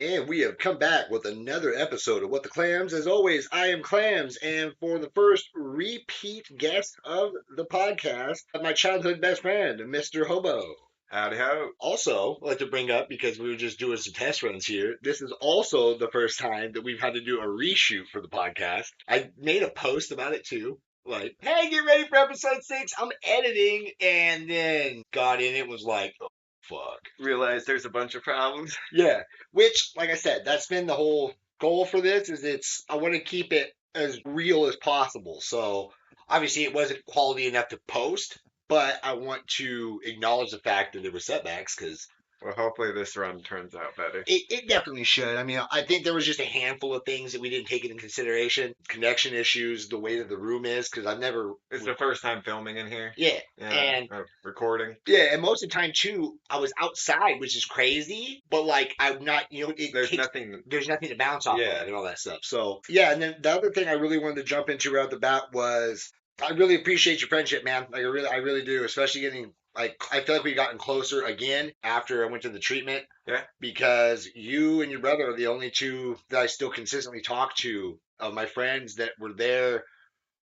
And we have come back with another episode of What the Clams. As always, I am Clams, and for the first repeat guest of the podcast, my childhood best friend, Mr. Hobo. Howdy ho. Also, I'd like to bring up, because we were just doing some test runs here, this is also the first time that we've had to do a reshoot for the podcast. I made a post about it too. Like, hey, get ready for episode 6. I'm editing, and then got in it, was like, oh, fuck. Realize there's a bunch of problems. Yeah, which, like I said, that's been the whole goal for this. I want to keep it as real as possible. So obviously, it wasn't quality enough to post, but I want to acknowledge the fact that there were setbacks because Well, hopefully this run turns out better. it definitely should. I mean, I think there was just a handful of things that we didn't take into consideration. Connection issues, the way that the room is, because I've never. It's the first time filming in here. Yeah, Yeah. and Recording. yeah, and most of the time too, I was outside, which is crazy. But like, I'm not, There's nothing. there's nothing to bounce off Yeah. of and all that stuff. So yeah, and then the other thing I really wanted to jump into right off the bat was I really appreciate your friendship, man. Like I really do, especially getting like I feel like we've gotten closer again after I went to the treatment. Yeah. Because you and your brother are the only two that I still consistently talk to of my friends that were there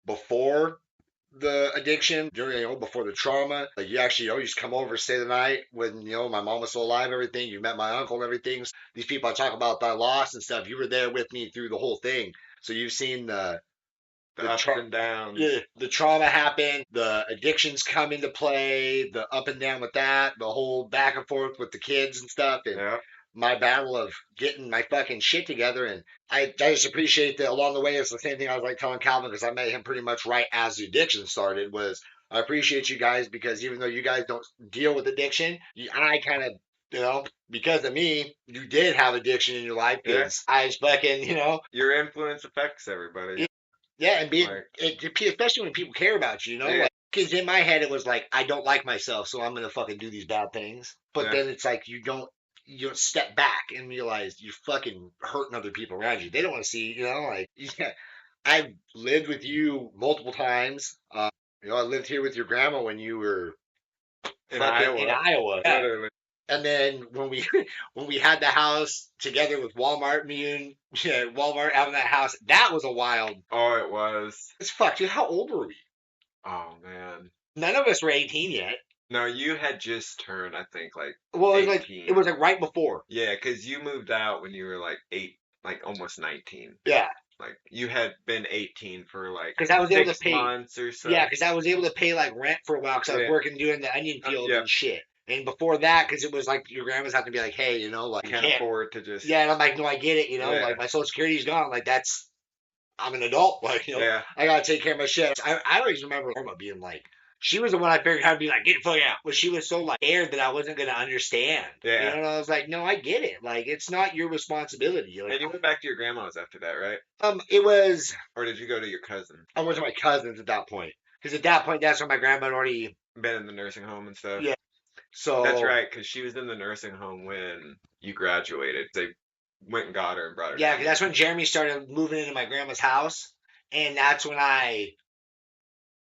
before the addiction, during, before the trauma. Like you actually, you just come over, stay the night when, my mom was still alive, everything. You met my uncle and everything. These people I talk about that I lost and stuff, you were there with me through the whole thing. So you've seen The ups and downs. yeah, the trauma happen, the addictions come into play, the up and down with that, the whole back and forth with the kids and stuff, and Yeah. my battle of getting my fucking shit together. And I just appreciate that along the way. It's the same thing I was like telling Calvin, because I met him pretty much right as the addiction started, was I appreciate you guys, because even though you guys don't deal with addiction, I kind of, because of me, you did have addiction in your life. Because I was fucking, Your influence affects everybody. yeah, and being Like, especially when people care about you, Yeah. like, because in my head it was like I don't like myself, so I'm gonna fucking do these bad things. But Yeah. then it's like you don't step back and realize you're fucking hurting other people around you. They don't want to see, like, yeah. I've lived with you multiple times. I lived here with your grandma when you were in fucking in Iowa. Iowa. Yeah. Literally. And then when we when we had the house together with Walmart, me and Walmart having that house, that was a wild. Oh, it was. It's fuck, dude. How old were we? Oh man. None of us were 18 yet. No, you had just turned, I think, like Well, it was 18. it was like right before. Yeah, because you moved out when you were like 8, like almost 19. Yeah, Like you had been 18 for like because I was able to 6 pay. months or so. Yeah, because I was able to pay like rent for a while because I was Yeah. working doing the onion field Yeah. and shit. And before that, because it was like your grandma's have to be like, hey, like You you can't afford to just. Yeah, and I'm like, no, I get it. Yeah. Like my social security's gone. Like I'm an adult. Like Yeah. I gotta take care of my shit. I always remember Norma being like, she was the one I figured out to be like, get the fuck out. But she was so like scared that I wasn't gonna understand. Yeah. And I was like, no, I get it. Like it's not your responsibility. Like, And you went back to your grandma's after that, right? it was. Or did you go to your cousin? I went to my cousins at that point because at that point that's when my grandma had already. Been in the nursing home and stuff. Yeah. So That's right, because she was in the nursing home when you graduated. They went and got her and brought her. Yeah, down. because that's when Jeremy started moving into my grandma's house, and that's when I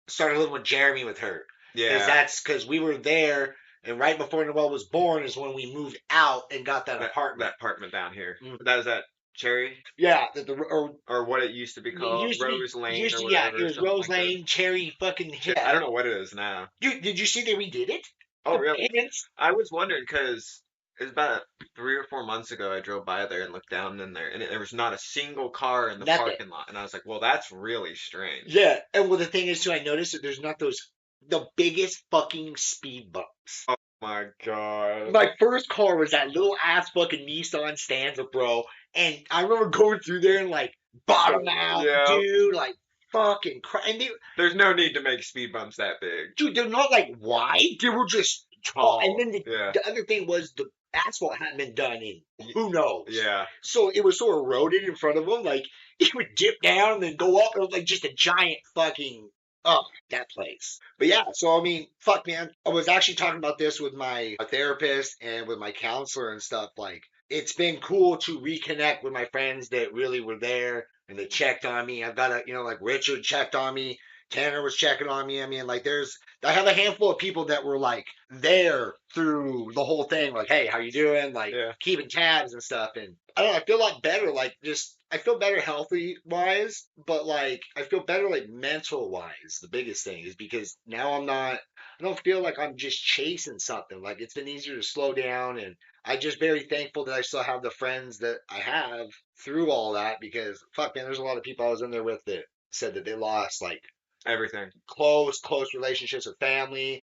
started living with Jeremy with her. Yeah. That's because we were there, and right before Noelle was born is when we moved out and got that apartment. That apartment down here. Mm. That was at Cherry, Yeah, or what it used to be called, Rose Lane or yeah, whatever. it was something Rose like that. Lane, Cherry, fucking. I don't know what it is now. Did you see they redid it? Oh, The really? payments? I was wondering because it was about 3 or 4 months ago. I drove by there and looked down in there, and there was not a single car in the Nothing. parking lot. And I was like, "Well, that's really strange." Yeah, and well, the thing is too, I noticed that there's not the biggest fucking speed bumps. Oh my god. My first car was that little ass fucking Nissan Stanza, bro. And I remember going through there and like bottom out, Yeah. dude, like fucking and There's no need to make speed bumps that big. dude, they're not like wide. They were just tall. And then Yeah. the other thing was the asphalt hadn't been done in who knows. Yeah. So it was so eroded in front of them, like it would dip down and then go up. It was like just a giant fucking that place. But yeah, so I mean, fuck, man. I was actually talking about this with my therapist and with my counselor and stuff. Like, it's been cool to reconnect with my friends that really were there and that checked on me. I've got like Richard checked on me. Tanner was checking on me. I mean, like, I have a handful of people that were like there through the whole thing. Like, hey, how you doing? Like, Yeah. keeping tabs and stuff. And I don't know, I feel a lot better. Like, just I feel better healthy wise, but like I feel better like mental wise. The biggest thing is because now I'm not. I don't feel like I'm just chasing something. Like it's been easier to slow down, and I'm just very thankful that I still have the friends that I have through all that because fuck man, there's a lot of people I was in there with that said that they lost like Everything. close relationships with family.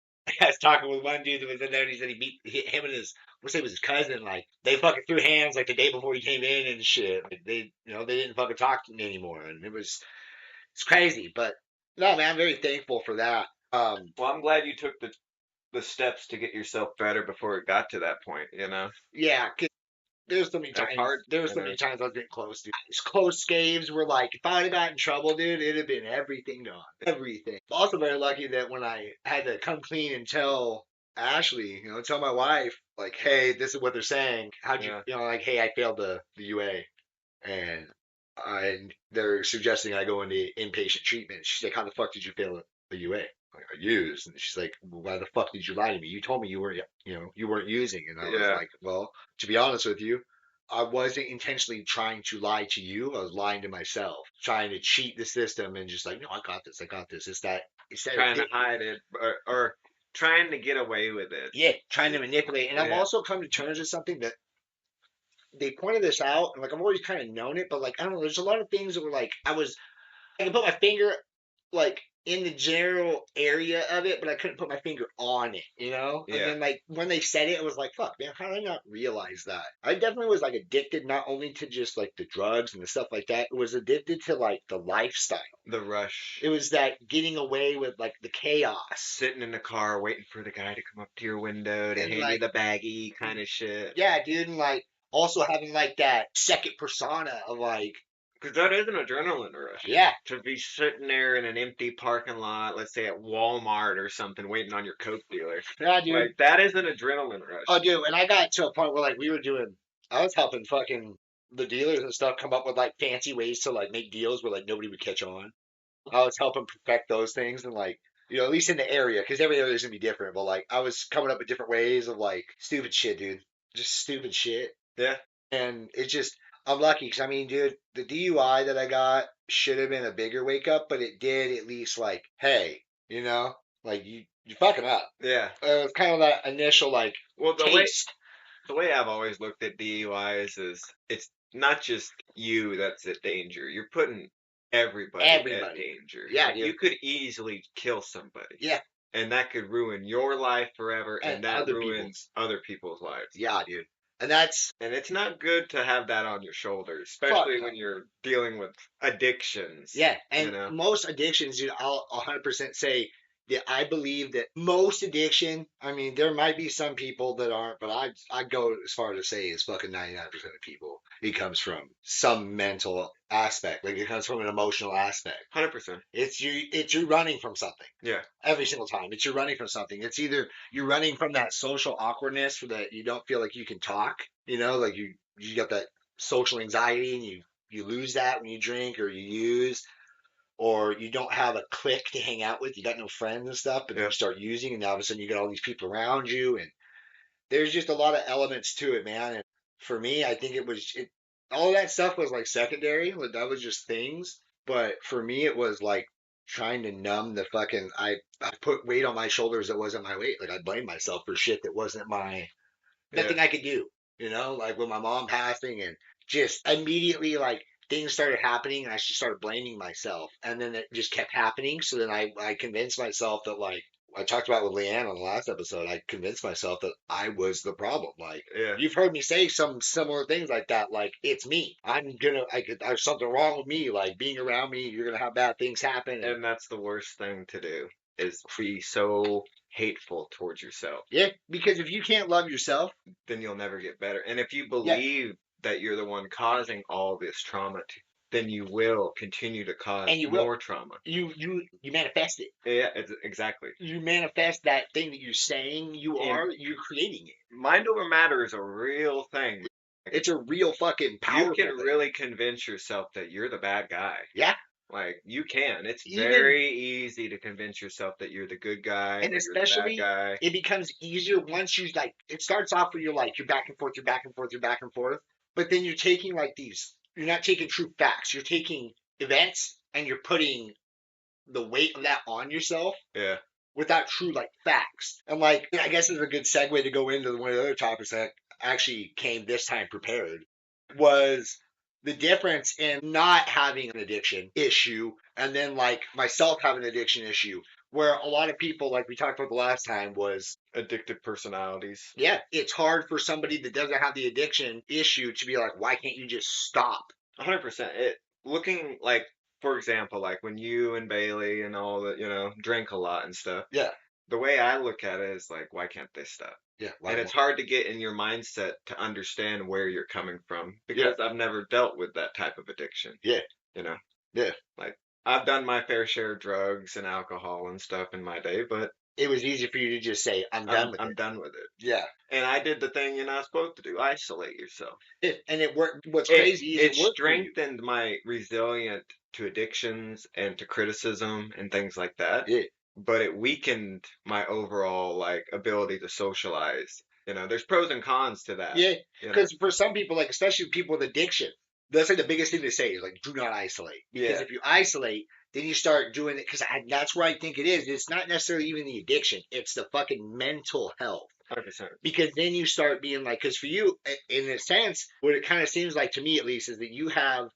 I was talking with one dude that was in there, and he said him and his, let's say it was his cousin, like they fucking threw hands like the day before he came in and shit. Like they didn't fucking talk to me anymore, and it's crazy. But no, man, I'm very thankful for that. Well, I'm glad you took the steps to get yourself better before it got to that point, you know? Yeah, 'cause there's so many That's times. hard, There were you so know? many times I was getting close, dude. These close scaves were like, if I'd have got in trouble, dude, it'd have been everything gone. Everything. I'm also very lucky that when I had to come clean and tell Ashley, tell my wife, like, hey, this is what they're saying. How'd you, Yeah. like, hey, I failed the UA, and they're suggesting I go into inpatient treatment. She's like, how the fuck did you fail the UA? Like, I used, and she's like, well, why the fuck did you lie to me? You told me you weren't using, and I was Yeah. like, well, to be honest with you, I wasn't intentionally trying to lie to you. I was lying to myself, trying to cheat the system and just like, no, I got this. I got this. It's that Trying to addictive. hide it or trying to get away with it. Yeah, trying to manipulate. And I've Yeah. also come to terms with something that they pointed this out, and like I've always kind of known it, but like I don't know, there's a lot of things that were like I can put my finger like in the general area of it, but I couldn't put my finger on it, And Yeah. then like when they said it, it was like, fuck, man, how did I not realize that? I definitely was like addicted not only to just like the drugs and the stuff like that, it was addicted to like the lifestyle. The rush. It was that getting away with like the chaos. Sitting in the car waiting for the guy to come up to your window to And hand you like, the baggie kind of shit. yeah, dude, and like also having like that second persona of like, Because that is an adrenaline rush. yeah, To be sitting there in an empty parking lot, let's say at Walmart or something, waiting on your Coke dealer. yeah, dude. Like, that is an adrenaline Oh, rush. dude, and I got to a point where like I was helping fucking the dealers and stuff come up with like fancy ways to like make deals where like nobody would catch on. I was helping perfect those things and like, at least in the area, because every area is gonna be different. But like, I was coming up with different ways of like stupid shit, dude, just stupid shit. Yeah. And it's just, I'm lucky because I mean, dude, the DUI that I got should have been a bigger wake up, but it did at least like, hey, like you fucking up. Yeah. It was kind of that initial like Well, taste. the way I've always looked at DUIs is it's not just you that's at danger. You're putting everybody at Everybody. danger. Yeah, Like you dude. could easily kill somebody. Yeah, And that could ruin your life forever and and that other ruins people's. other people's lives. Yeah, dude. And that's And it's not good to have that on your shoulders, fuck especially no. when you're dealing with addictions, Yeah, you and know? most addictions, dude, I'll 100% say that I believe that most addiction, I mean, there might be some people that aren't, but I'd go as far to say is fucking 99% of people. It comes from some mental aspect, like it comes from an emotional aspect. 100%. It's you running from something. Yeah. Every single time. It's you're running from something. It's either you're running from that social awkwardness that you don't feel like you can talk, like you got that social anxiety and you lose that when you drink or you use, or you don't have a clique to hang out with. You got no friends and stuff, but then Yeah. you start using, and all of a sudden you got all these people around you, and there's just a lot of elements to it, man. And for me, I think all of that stuff was like secondary. Like that was just things. But for me, it was like trying to numb the fucking. I put weight on my shoulders that wasn't my weight. Like I blamed myself for shit that wasn't Yeah. nothing I could do. Like with my mom passing and just immediately like things started happening and I just started blaming myself. And then it just kept happening. So then I convinced myself that like I talked about with Leanne on the last episode, I convinced myself that I was the problem. Like Yeah. you've heard me say some similar things like that. Like it's me. There's something wrong with me. Like being around me, you're gonna have bad things happen. And And that's the worst thing to do is be so hateful towards yourself. yeah, because if you can't love yourself, Then you'll never get better. And if you yeah, believe that you're the one causing all this trauma, then you will continue to cause and you will. more trauma. You manifest it. Yeah, exactly. You manifest that thing that you're saying you And are, you're creating it. mind over matter is a real thing. It's a real fucking You powerful can thing. really convince yourself that you're the bad guy. Yeah. Like you can. It's Even very easy to convince yourself that you're the good guy and or you're the bad especially guy. it becomes easier once you like it starts off where you're like you're back and forth, you're back and forth, you're back and forth. But then you're taking like these you're not taking true facts. You're taking events and you're putting the weight of that on yourself Yeah. without true like facts. And like I guess it's a good segue to go into one of the other topics that actually came this time prepared was the difference in not having an addiction issue and then like myself having an addiction issue where a lot of people like we talked about the last time was Addictive personalities. yeah it's hard for somebody that doesn't have the addiction issue to be like why can't you just stop. 100%. It looking like, for example, like when you and Bailey and all that, drink a lot and stuff. Yeah, The way I look at it is like, why can't they stop? yeah, And why it's hard to get in your mindset to understand where you're coming from yeah, because I've never dealt with that type of addiction. yeah, You know, yeah. like I've done my fair share of drugs and alcohol and stuff in my day, but It was easy for you to just say I'm done I'm with I'm it. done with it. Yeah. And I did the thing you're not supposed to do, isolate yourself. And it worked. What's It crazy is it it worked for you. strengthened my resilience to addictions and to criticism and things like that, Yeah, but it weakened my overall like ability to socialize. There's pros and cons to that, yeah. you know. Because for some people, like especially people with addiction, that's like the biggest thing to say is like do not isolate. Because Yeah, if you isolate, then you start doing it. Because that's where I think it is. It's not necessarily even the addiction. It's the fucking mental health. 100%. Because then you start being like, because for you, in a sense, what it kind of seems like to me at least is that you have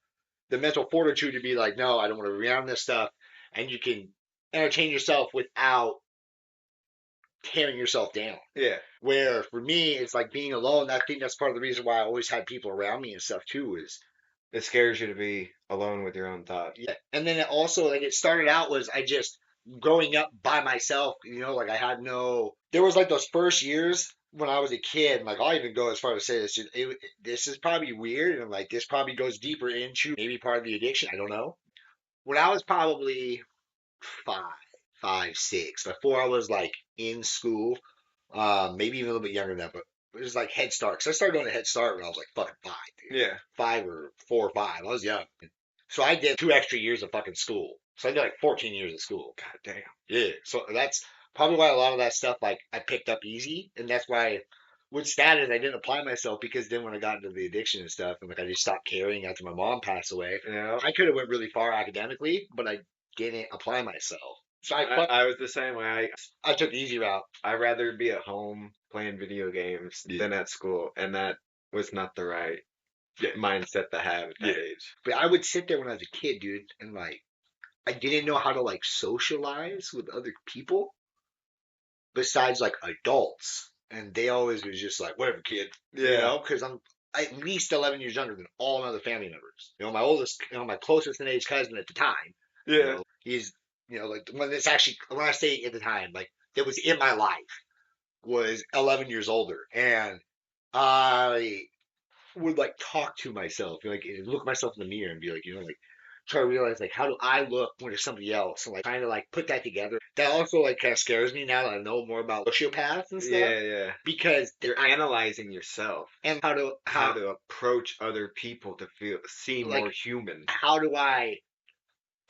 the mental fortitude to be like, no, I don't want to be around this stuff, and you can entertain yourself without tearing yourself down. Yeah, Where for me, it's like being alone. I think that's part of the reason why I always had people around me and stuff too. Is it scares you to be alone with your own thoughts. yeah, and then it also like it started out was I just growing up by myself. Like I had no. There was like those first years when I was a kid. Like I'll even go as far as to say this. This is probably weird, and like this probably goes deeper into maybe part of the addiction. I don't know. When I was probably five, five, six, before I was like in school, maybe even a little bit younger than that, but it was like Head Start. Cause I started going to Head Start when I was like fucking five, dude. Yeah. 5 or 4 or 5. I was young. So I did 2 extra years of fucking school. So I did like 14 years of school. God damn. Yeah. So that's probably why a lot of that stuff like I picked up easy. And that's why what's sad is I didn't apply myself because then when I got into the addiction and stuff and like I just stopped caring after my mom passed away, Yeah. I could have went really far academically, but I didn't apply myself. So I was the same way. I took the easy route. I'd rather be at home playing video games Yeah. than at school, and that was not the right Yeah. mindset to have at that Yeah. age. But I would sit there when I was a kid, dude, and like I didn't know how to like socialize with other people besides like adults. And they always was just like, whatever, kid. Yeah. Because I'm at least 11 years younger than all my other family members. My oldest, my closest in age cousin at the time, Yeah. he's, like when I say at the time, like that was in my life was 11 years older. And I would like talk to myself, like look myself in the mirror and be like, like try to realize like how do I look when it's somebody else and like trying to like put that together. That also like kind of scares me now that I know more about sociopaths and stuff Yeah, yeah. because You're analyzing yourself, and how to approach other people to seem like more human. how do I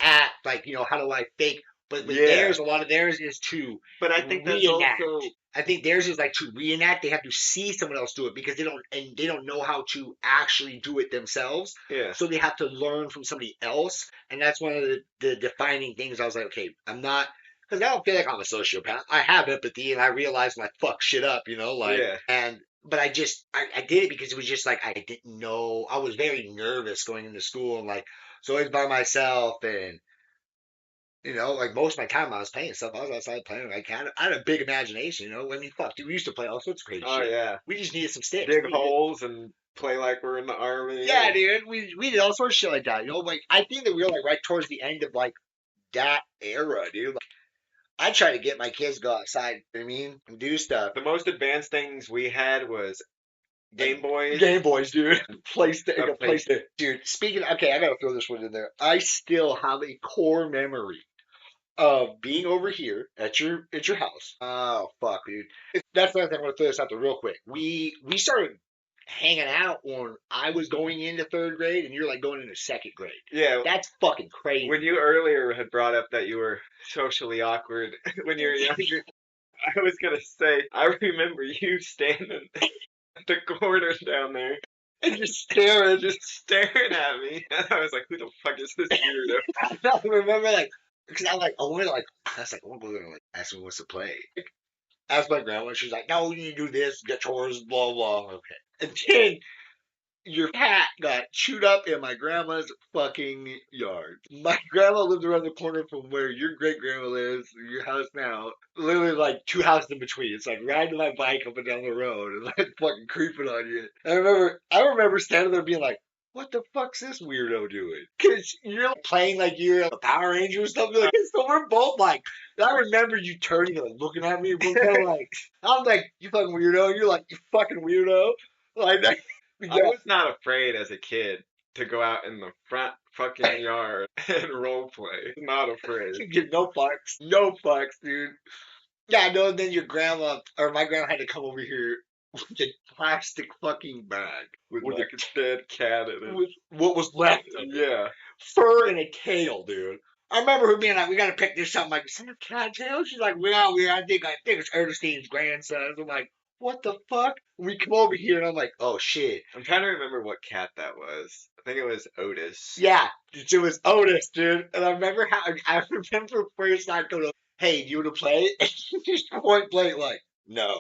act like how do I fake but with Yeah. theirs a lot of theirs is to But I think that's reenact. also I think theirs is like to reenact. They have to see someone else do it because they don't know how to actually do it themselves. yeah. So they have to learn from somebody else, and that's one of the defining things. I was like, okay, I'm not because I don't feel like I'm a sociopath. I have empathy, and I realize when I fuck shit up, like Yeah. and. But I did it because it was just like I didn't know. I was very nervous going into school and like so I was by myself and like most of my time I was playing stuff. I was outside playing. Like, I had a big imagination. I mean, fuck, dude, we used to play all sorts of crazy Oh shit. yeah. We just needed some sticks. Dig holes and play like we're in the army. Yeah, dude, we did all sorts of shit like that. Like I think that we were like right towards the end of like that era, dude. Like, I try to get my kids to go outside. You know what I mean, and do stuff. The most advanced things we had was Game Boys. Game Boys, dude. PlayStation, PlayStation. dude. Speaking, okay, I gotta throw this one in there. I still have a core memory of being over here at your house. Oh fuck, dude. That's the other thing. I'm gonna throw this out there real quick. We started. hanging out when I was going into third grade and you're like going into second grade. Yeah, That's fucking crazy. when you earlier had brought up that you were socially awkward when you were younger, I was gonna say I remember you standing at the corner down there And just staring. just staring at me, and I was like, "Who the fuck is this weirdo?" I remember like, because I wanted to like, I was like, I want to go there and like ask him what's to play. Asked my grandma, she's like, no, you need to do this, get chores, blah blah. Okay, and then your cat got chewed up in my grandma's fucking yard. My grandma lived around the corner from where your great grandma lives, your house now. Literally like two houses in between. It's like riding my bike up and down the road and like fucking creeping on you. I remember standing there being like, what the fuck's this weirdo doing? Because you're like, playing like you're a Power Ranger or something. Like, so we're both like, I remember you turning and like, looking at me. We're kind of like, I'm like, you fucking weirdo. You're like, you fucking weirdo. Like that. I was not afraid as a kid to go out in the front fucking yard and role play. Not afraid. Give no fucks. No fucks, dude. Yeah, no, and then your grandma, or my grandma had to come over here with a plastic fucking bag With with, like a dead cat in it. with what was left of it. Yeah. Fur and a tail, dude. I remember her being like, we gotta pick this up. I'm like, is that a cat tail? She's like, I think it's Ernestine's grandson. I'm like, what the fuck? We come over here and I'm like, oh shit. I'm trying to remember what cat that was. I think it was Otis. Yeah, it was Otis, dude. And I remember first I go to, hey, do you want to play? And just point blank, like, no.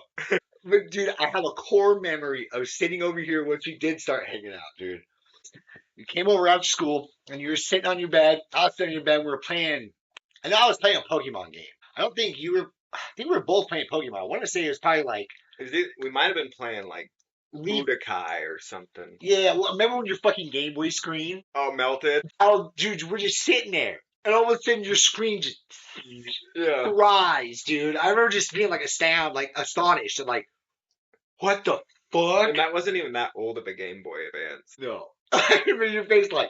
But dude, I have a core memory of sitting over here once we did start hanging out, dude. You came over after school and you were sitting on your bed. I was sitting on your bed. We were playing, and I was playing a Pokemon game. I don't think you were. I think we were both playing Pokemon. I want to say it was probably like We might have been playing like Leaf. Budokai or something. Yeah, well, remember when your fucking Game Boy screen? Oh, melted? Oh, dude, we're just sitting there, and all of a sudden your screen just Yeah. rise, dude. I remember just being like astonished, and like, what the fuck? And that wasn't even that old of a Game Boy Advance. No. I remember your face like,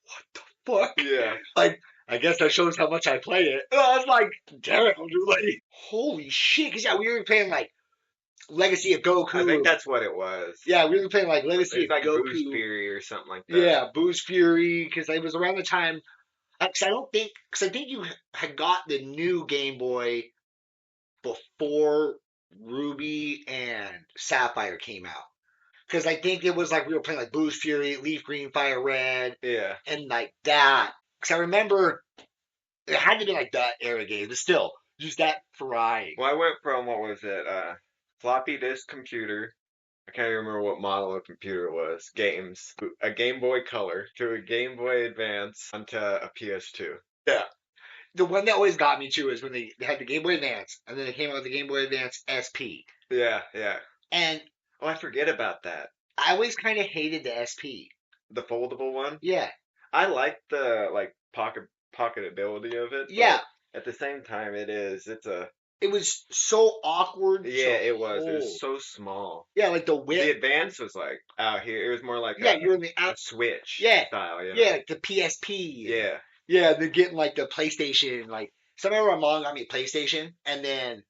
what the fuck? Yeah. Like, I guess that shows how much I play it. And I was like, damn, dude, like, holy shit. Because, yeah, we were playing, like, Legacy of Goku. I think that's what it was. Yeah, we were playing, like, Legacy It's like of Goku. Boost Fury or something like that. Yeah, Boost Fury. Because it was around the time, because I think you had got the new Game Boy before Ruby and Sapphire came out. Because I think it was like we were playing like Boost Fury, Leaf Green, Fire Red, Yeah. and like that. Because I remember it had to be like that era game, but still, just that variety. Well, I went from, what was it, floppy disk computer. I can't remember what model of computer it was. Games. A Game Boy Color to a Game Boy Advance onto a PS2. Yeah. The one that always got me too is when they had the Game Boy Advance, and then they came out with the Game Boy Advance SP. Yeah, yeah. And Oh, I forget about that. I always kind of hated the SP. The foldable one? Yeah. I like the like pocketability of it. Yeah. At the same time, it's a It was so awkward. yeah. to It was. It hold. was so small. Yeah, like the The width. Advance was like out here. It was more like Yeah, you're in the a Switch Yeah. style. You know? Yeah, like the PSP. Yeah. Yeah, they're getting like the PlayStation. Like, so I remember my mom got me a PlayStation, and then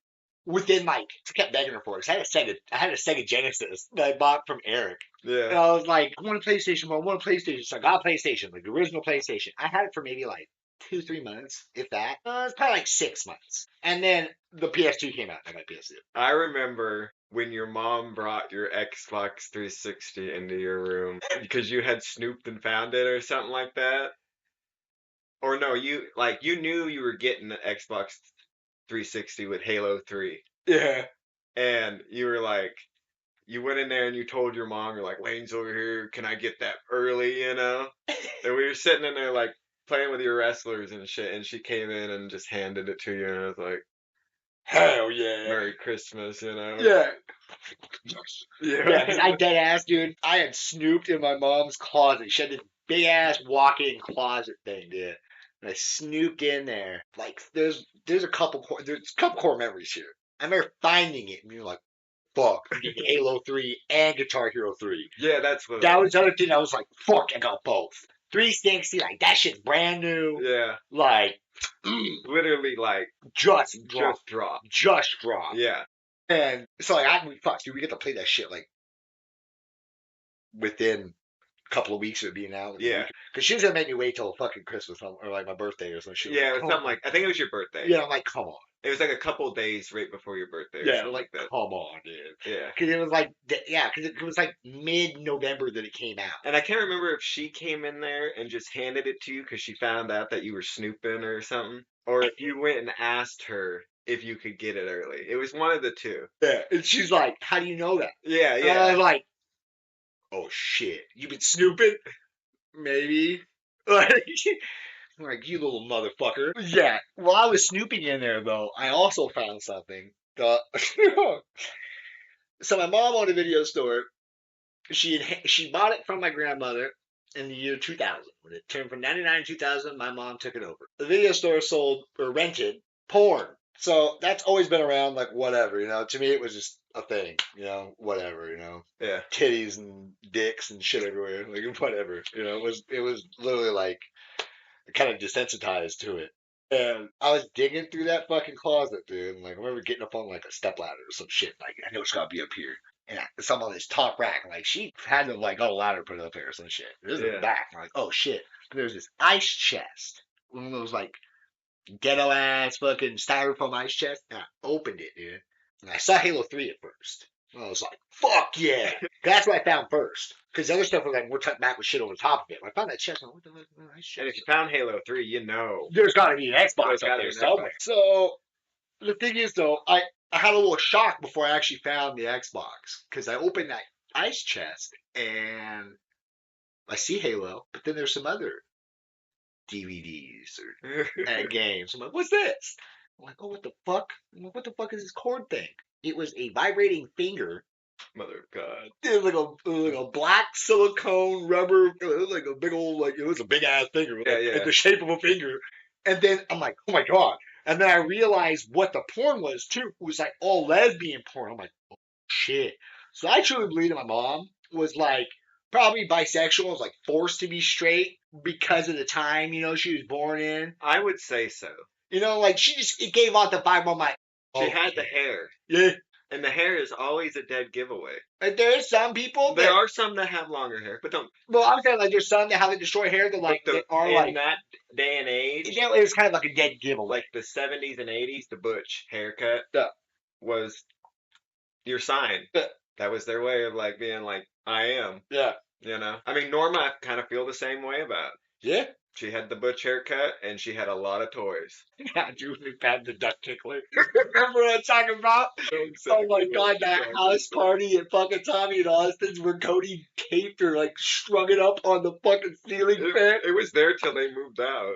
within like, I kept begging her for it. 'Cause I had a Sega Genesis that I bought from Eric, and Yeah. I was like, I want a PlayStation, Mom, I want a PlayStation. So I got a PlayStation, like the original PlayStation. I had it for maybe like 2-3 months, if that. It's probably like 6 months, and then the PS2 came out. And I got PS2. I remember when your mom brought your Xbox 360 into your room because you had snooped and found it or something like that. Or no, you knew you were getting the Xbox 360 with Halo 3. Yeah. And you were like, you went in there and you told your mom, you're like, Lane's over here, can I get that early, you know? And we were sitting in there like playing with your wrestlers and shit, and she came in and just handed it to you, and I was like, Hell yeah. Merry Christmas, you know? Yeah. Yeah. Yeah, because I dead ass, dude. I had snooped in my mom's closet. She had this big ass walk-in closet thing, dude. And I snooped in there. Like, there's a couple core memories here. I remember finding it and being like, fuck, I'm getting Halo 3 and Guitar Hero 3. Yeah, that's what That was the other thing I was like, fuck, I got both. 360, like, that shit's brand new. Yeah. Like, Literally like just dropped. just dropped. Just dropped. Yeah. And so, like, fuck, dude, we get to play that shit, like, within a couple of weeks of it being out. Yeah. Because she was gonna make me wait till fucking Christmas or like my birthday or some shit. Yeah, Like, it was come something on. like, I think it was your birthday. Yeah, I'm like, come on. It was like a couple days right before your birthday or Yeah, something like, like that. come on, dude. Yeah. Because it was like, yeah, because it was like mid-November that it came out. And I can't remember if she came in there and just handed it to you because she found out that you were snooping or something, or if you went and asked her if you could get it early. It was one of the two. Yeah, and she's like, how do you know that? Yeah, And I yeah. was like, oh shit, you been snooping? Maybe. Like, you little motherfucker. Yeah. While I was snooping in there, though, I also found something. Uh, so my mom owned a video store. She bought it from my grandmother in the year 2000. When it turned from 99 to 2000, my mom took it over. The video store sold or rented porn. So that's always been around, like, whatever, you know. To me, it was just a thing, you know, whatever, you know. Yeah. Titties and dicks and shit everywhere, like, whatever, you know. It was literally like kind of desensitized to it. And I was digging through that fucking closet, dude. And like, I remember getting up on like a stepladder or some shit. Like, I know it's gotta be up here. And some on this top rack. Like, she had to like got a ladder put up there or some shit. This is the Yeah. back. I'm like, oh shit. There's this ice chest. One of those like ghetto ass fucking styrofoam ice chest. And I opened it, dude. And I saw Halo 3 at first. And I was like, fuck yeah. That's what I found first. Because the other stuff was like, we're tucked back with shit over the top of it. When I found that chest, I'm like, what the fuck is that ice chest? And if you found Halo 3, you know. There's got to be an Xbox There's up gotta there be an somewhere. Xbox. So the thing is, though, I had a little shock before I actually found the Xbox because I opened that ice chest and I see Halo, but then there's some other DVDs or games. I'm like, what's this? I'm like, oh, what the fuck? I'm like, what the fuck is this cord thing? It was a vibrating finger. Mother of God. It was like a black silicone rubber. It was like a big old, like, it was a big ass finger. Yeah, like, yeah. in the shape of a finger. And then I'm like, oh my God. And then I realized what the porn was too. It was like all lesbian porn. I'm like, oh shit. So I truly believe that my mom was like probably bisexual, was like forced to be straight because of the time, you know, she was born in. I would say so. You know, like it gave off the vibe. I'm like, She had the hair. yeah. And the hair is always a dead giveaway. Like, there's some people There are some that have longer hair, but don't. Well, I'm saying like there's some that haven't destroyed hair that like But that are in like that day and age, you know, it was kind of like a dead giveaway. like the 70s and 80s, the butch haircut Yeah. was your sign. Yeah. That was their way of like being like, I am. Yeah. You know? I mean, Norma I kind of feel the same way about. Yeah. She had the butch haircut and she had a lot of toys. Yeah, Julie had the duck tickler. Remember what I'm talking about? Oh my God, that house party at fucking Tommy and Austin's where Cody taped her, like strung it up on the fucking ceiling fan. It was there till they moved out.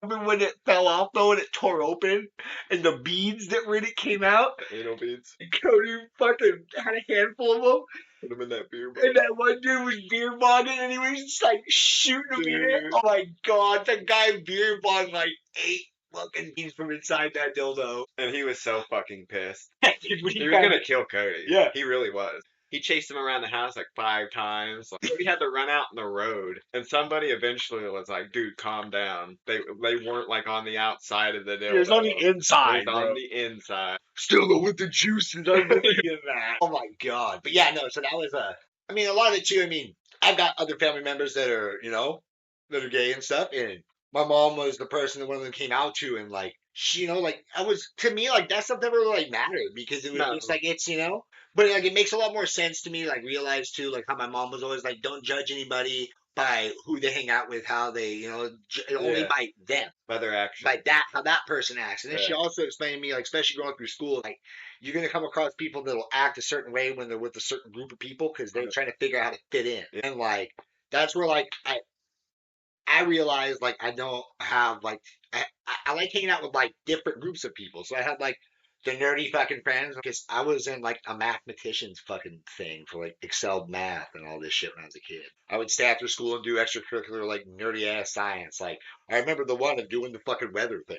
Remember when it fell off though and it tore open and the beads that were in it came out? The anal beads. And Cody fucking had a handful of them. Put them in that beer And that one dude was beer bonging and he was just like shooting them in it. Oh my God, that guy beer bonged like 8 fucking beans from inside that dildo. And he was so fucking pissed. He He was gonna kill Cody. Yeah. He really was. He chased him around the house like 5 times. Like, he had to run out in the road. And somebody eventually was like, dude, calm down. They weren't like on the outside of the dildo. It was on the inside, It was bro. on the inside. Still know what the juice is. I'm believing that. Oh my God. But yeah, no, so that was I mean, a lot of it too. I mean, I've got other family members that are, you know, that are gay and stuff. And my mom was the person that one of them came out to. And like, she, you know, like, to me, like, that stuff never really like mattered because it was No. just like, it's, you know, but like, it makes a lot more sense to me, like, realize too, like, how my mom was always like, don't judge anybody by who they hang out with, how they, you know, only Yeah. by them. By their actions. Like that, how that person acts. And then she Yeah. also explained to me, like, especially growing through school, like, you're going to come across people that'll act a certain way when they're with a certain group of people because they're trying to figure out how to fit in. Yeah. And, like, that's where, like, I realized, like, I don't have, like, I like hanging out with, like, different groups of people. So I had, like, the nerdy fucking friends because I was in, like, a mathematician's fucking thing for, like, excelled math and all this shit when I was a kid. I would stay after school and do extracurricular, like, nerdy ass science. Like, I remember the one of doing the fucking weather thing,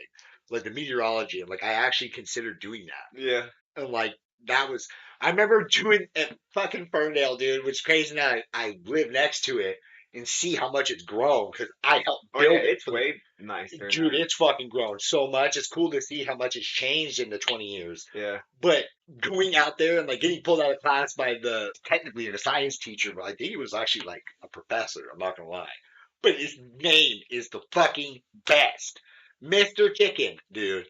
like the meteorology. And, like, I actually considered doing that. Yeah. And, like, that was, I remember doing at fucking Ferndale, dude, which is crazy now. I live next to it. and see how much it's grown because I helped Oh yeah, build it. it's way nicer Dude, now. it's fucking grown so much. It's cool to see how much it's changed in the 20 years. Yeah. But going out there and like getting pulled out of class by the technically a science teacher, but I think he was actually like a professor. I'm not gonna lie. But his name is the fucking best, Mr. Chicken, dude.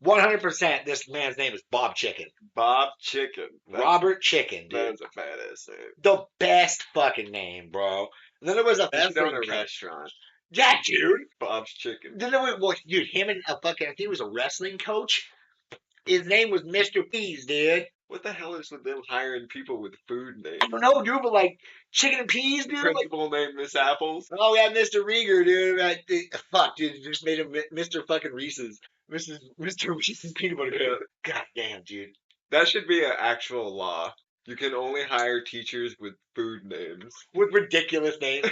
100%. This man's name is Bob Chicken. Bob Chicken. Robert Chicken, dude. That's a badass name. The best fucking name, bro. And then there was a You should own wrestling a coach. restaurant. Yeah, dude. Bob's Chicken. Then there was, well, dude, him and a fucking, I think it was a wrestling coach. His name was Mr. Peas, dude. What the hell is with them hiring people with food names? I don't know, dude, but like chicken and peas, dude. Like, Principal named Miss Apples. oh, yeah, Mr. Rieger, dude. Fuck, dude, just made him Mr. fucking Reese's. Mr. Reese's peanut butter cup. God damn, dude. That should be an actual law. You can only hire teachers with food names. With ridiculous names.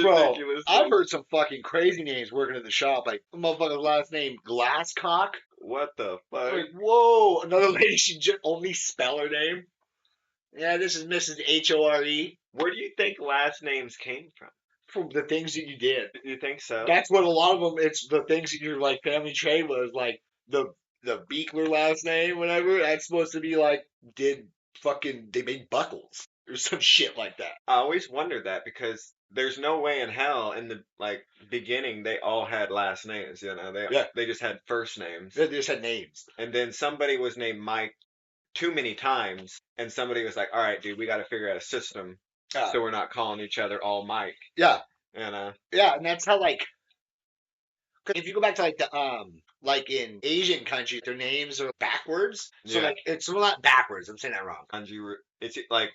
Bro, I've heard some fucking crazy names working at the shop. Like, motherfucker's last name, Glasscock. What the fuck? Like, whoa. Another lady should just only spell her name. Yeah, this is Mrs. Hore. Where do you think last names came from? From the things that you did. You think so? That's what a lot of them, it's the things that your, like, family tree was, like, the Beekler last name, whatever. That's supposed to be, like, they made buckles or some shit like that. I always wondered that because there's no way in hell in the like beginning they all had last names, you know. They just had first names. They just had names. And then somebody was named Mike too many times and somebody was like, "All right, dude, we got to figure out a system so we're not calling each other all Mike." Yeah. You know. Yeah, and that's how like if you go back to like the like in Asian countries, their names are backwards. So Yeah. like it's well, not backwards. I'm saying that wrong. Kanji, it's like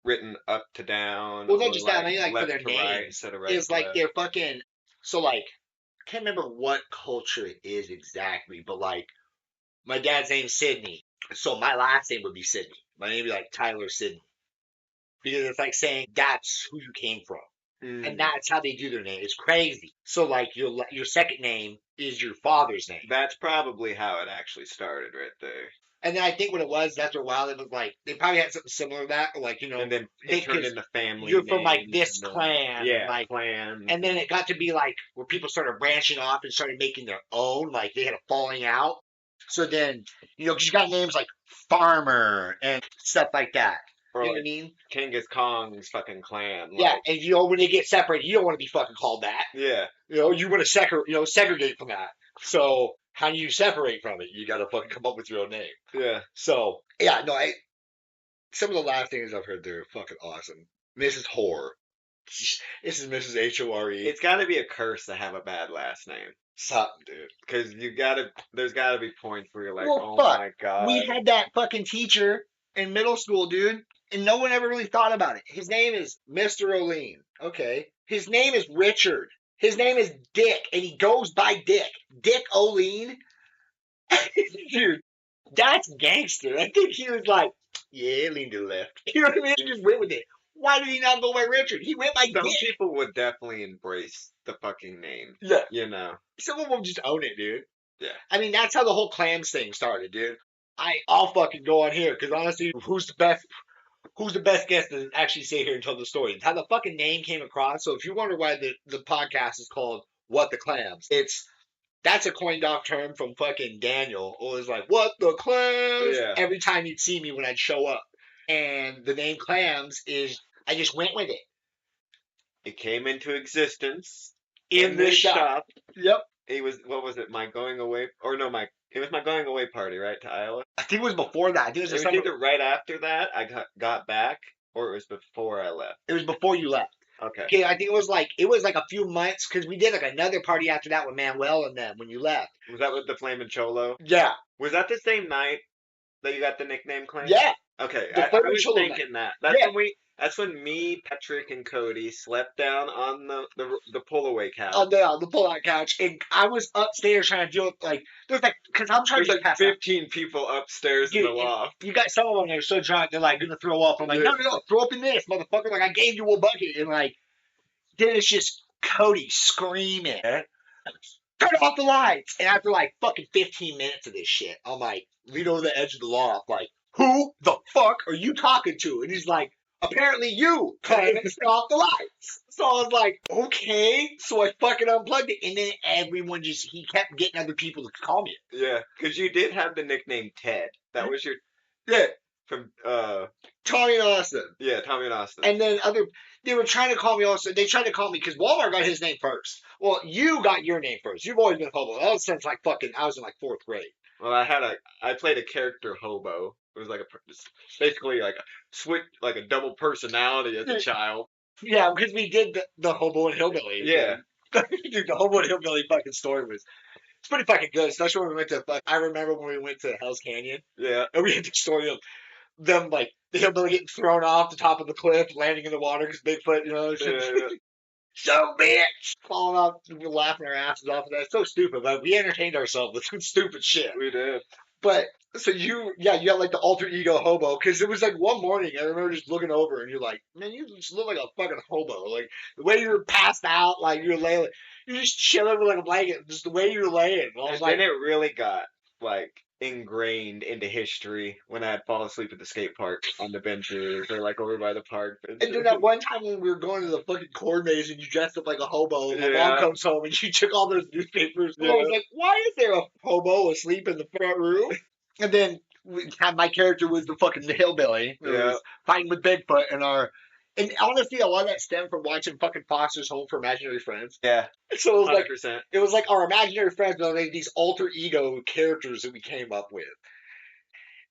written up to down. Well, not or just that. I mean, like for left their to right names, instead of right it's to like left. they're fucking. So like, I can't remember what culture it is exactly, but like, my dad's name's Sydney, so my last name would be Sydney. My name would be like Tyler Sydney, because it's like saying that's who you came from. And that's how they do their name. It's crazy. So like your second name is your father's name. That's probably how it actually started right there. And then I think what it was after a while, it was like they probably had something similar to that, or like And then it turned into family. you're from like names this and then- clan, Yeah, like, clan. and then it got to be like where people started branching off and started making their own, like they had a falling out. So then, because you got names like Farmer and stuff like that. Or You know what I like mean? Genghis Khan's fucking clan. Yeah, Like, and when they get separated, you don't want to be fucking called that. yeah. You want to segregate from that. So how do you separate from it? You got to fucking come up with your own name. Yeah. So yeah, no, some of the last things I've heard there are fucking awesome. Mrs. Whore. This is Mrs. Hore. It's got to be a curse to have a bad last name. Something, dude. Because there's got to be points where you're like, Well, oh fuck. my God. We had that fucking teacher in middle school, dude, and no one ever really thought about it. His name is Mr. O'Lean. Okay. His name is Richard. His name is Dick, and he goes by Dick. Dick O'Lean. Dude, that's gangster. I think he was like, yeah, lean to the left. You know what I mean? He just went with it. Why did he not go by Richard? He went by Some Dick. people would definitely embrace the fucking name. Yeah. You know. Some of them just own it, dude. Yeah. I mean, that's how the whole clams thing started, dude. I'll fucking go on here because honestly, who's the best guest to actually sit here and tell the story? It's how the fucking name came across. So if you wonder why the podcast is called What the Clams, that's a coined off term from fucking Daniel. It was like, what the clams? Yeah. Every time you'd see me when I'd show up. And the name clams is, I just went with it. It came into existence In this shop. Yep. It was, what was it, my going away, or no, it was my going away party, right, to Iowa? I think it was before that. I think It was either right after that I got back, or it was before I left. It was before you left. Okay. Okay, I think it was like a few months because we did like another party after that with Manuel and them when you left. Was that with the Flamin' Cholo? Yeah. Was that the same night that you got the nickname claim? Yeah. Okay, The I Flamin' was Cholo thinking that. Yeah. That's when me, Patrick, and Cody slept down on the pull-away couch. On the pull-out couch, and I was upstairs trying to deal with there's because I'm trying There's to like get past 15 people upstairs in the Dude, loft. You got some of them that are so drunk they're like gonna throw up. I'm like, no, throw up in this, motherfucker. Like I gave you a bucket, and like then it's just Cody screaming, turn off the lights. And after like fucking 15 minutes of this shit, I'm like, lean over the edge of the loft, like, who the fuck are you talking to? And he's like, Apparently you cut off the lights. So I was like, okay. So I fucking unplugged it. And then everyone he kept getting other people to call me it. Yeah, because you did have the nickname Ted. That was your Yeah. from Tommy and Austin. yeah, Tommy and Austin. And then they were trying to call me also. They tried to call me because Walmart got his name first. Well, you got your name first. You've always been Hobo. That was since like fucking, I was in like 4th grade. Well, I played a character Hobo. It was like basically like a switch, like a double personality as a child. Yeah, because we did the Hobo and Hillbilly. Yeah. Dude, the Hobo and Hillbilly fucking story was, it's pretty fucking good. Especially when we went to, I remember when we went to Hell's Canyon. Yeah. And we had the story of them, like, the hillbilly getting thrown off the top of the cliff, landing in the water because Bigfoot, Yeah. so bitch! Falling off, laughing our asses off of that. It's so stupid, but we entertained ourselves with some stupid shit. We did. But, so you got like the alter ego hobo, because it was like one morning, I remember just looking over and you're like, man, you just look like a fucking hobo. Like, the way you were passed out, like you're laying, you're just chilling with like a blanket, just the way you're laying. I was And like, then it really got like ingrained into history when I'd fall asleep at the skate park on the benches or like over by the park and then that one time when we were going to the fucking corn maze and you dressed up like a hobo, and my Yeah. mom comes home and you took all those newspapers. Yeah. I was like, why is there a hobo asleep in the front room? And then my character was the fucking hillbilly who Yeah. was fighting with Bigfoot and honestly, a lot of that stemmed from watching fucking Foster's Home for Imaginary Friends. Yeah. So it was like 100%. it was like our imaginary friends, but like these alter ego characters that we came up with.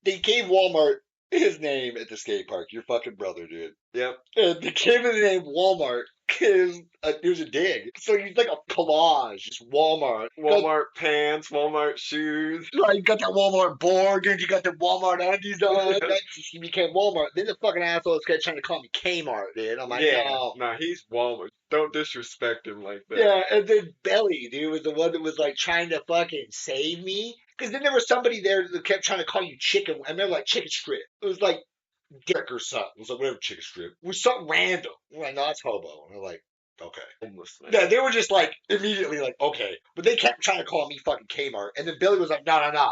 They gave Walmart his name at the skate park. Your fucking brother, dude. Yep. And they gave him the name Walmart because it was a dig. So he's like a collage, just Walmart. Walmart pants, Walmart shoes. Like, you got that Walmart board, and you got the Walmart undies on. He became Walmart. Then the fucking assholes kept trying to call me Kmart, dude. I'm like, Yeah. no. Nah, he's Walmart. Don't disrespect him like that. Yeah, and then Belly, dude, was the one that was like trying to fucking save me. Because then there was somebody there that kept trying to call you chicken. I remember like chicken strip. It was like Dick or something. It was like whatever chicken strip. It was something random. I'm like, no, it's Hobo. And I'm like, okay. Homeless man. Yeah, they were just like immediately like, okay. But they kept trying to call me fucking Kmart. And then Billy was like, no, no, no.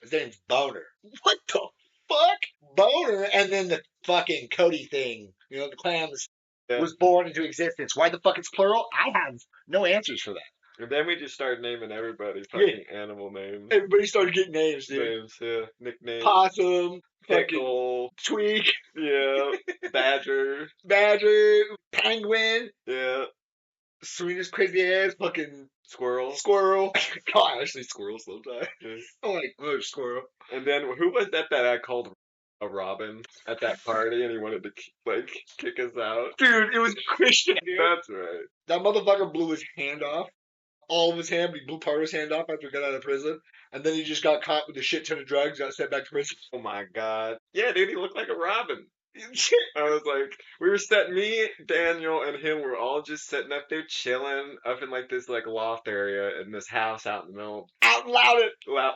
His name's Boner. What the fuck? Boner. And then the fucking Cody thing, the clams was born into existence. Why the fuck it's plural? I have no answers for that. And then we just started naming everybody fucking animal names. Everybody started getting names, dude. Names, yeah. Nicknames. Possum, fucking Pickle. Tweak, Yeah. Badger. Badger, Penguin, Yeah. Serena's crazy ass, fucking Squirrel. Squirrel. God, I actually squirrel sometimes. Yeah. I'm like, oh, squirrel. And then who was that I called a Robin at that party and he wanted to kick us out? Dude, it was Christian, dude. That's right. That motherfucker blew his hand off. All of his hand, he blew part of his hand off after he got out of prison. And then he just got caught with a shit ton of drugs, got sent back to prison. Oh my god. Yeah, dude, he looked like a Robin. I was like, me, Daniel, and him were all just sitting up there chilling up in like this like loft area in this house out in the middle. Out loud.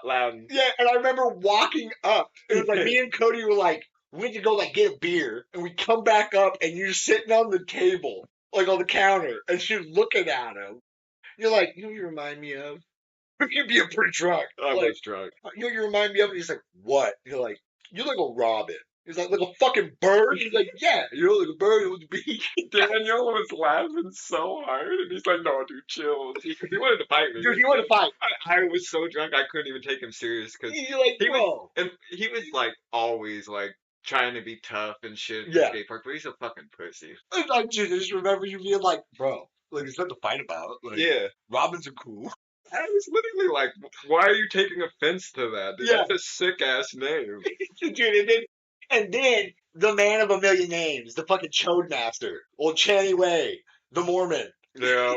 Loudon. Yeah, and I remember walking up. It was like me and Cody were like, we went to go like get a beer, and we come back up, and you're sitting on the table, like on the counter, and she's looking at him. You're like, you know what you remind me of? You'd be a pretty drunk. I was drunk. You know what you remind me of? And he's like, what? You're like, you're like a robin. He's like a fucking bird? He's like, yeah, you're like a bird with a beak. Daniel was laughing so hard, and he's like, no, dude, chill. He wanted to fight me. Dude, he wanted to fight. I was so drunk, I couldn't even take him serious, because You're like, bro. he was like, always like, trying to be tough and shit at Yeah. the skate park, but he's a fucking pussy. I just remember you being like, bro, like, there's nothing to fight about. Like, Yeah. robins are cool. I was literally like, why are you taking offense to that? Dude, Yeah. That's a sick-ass name. Dude, and then the man of a million names, the fucking Chode Master, old Channy Way, the Mormon. Yeah.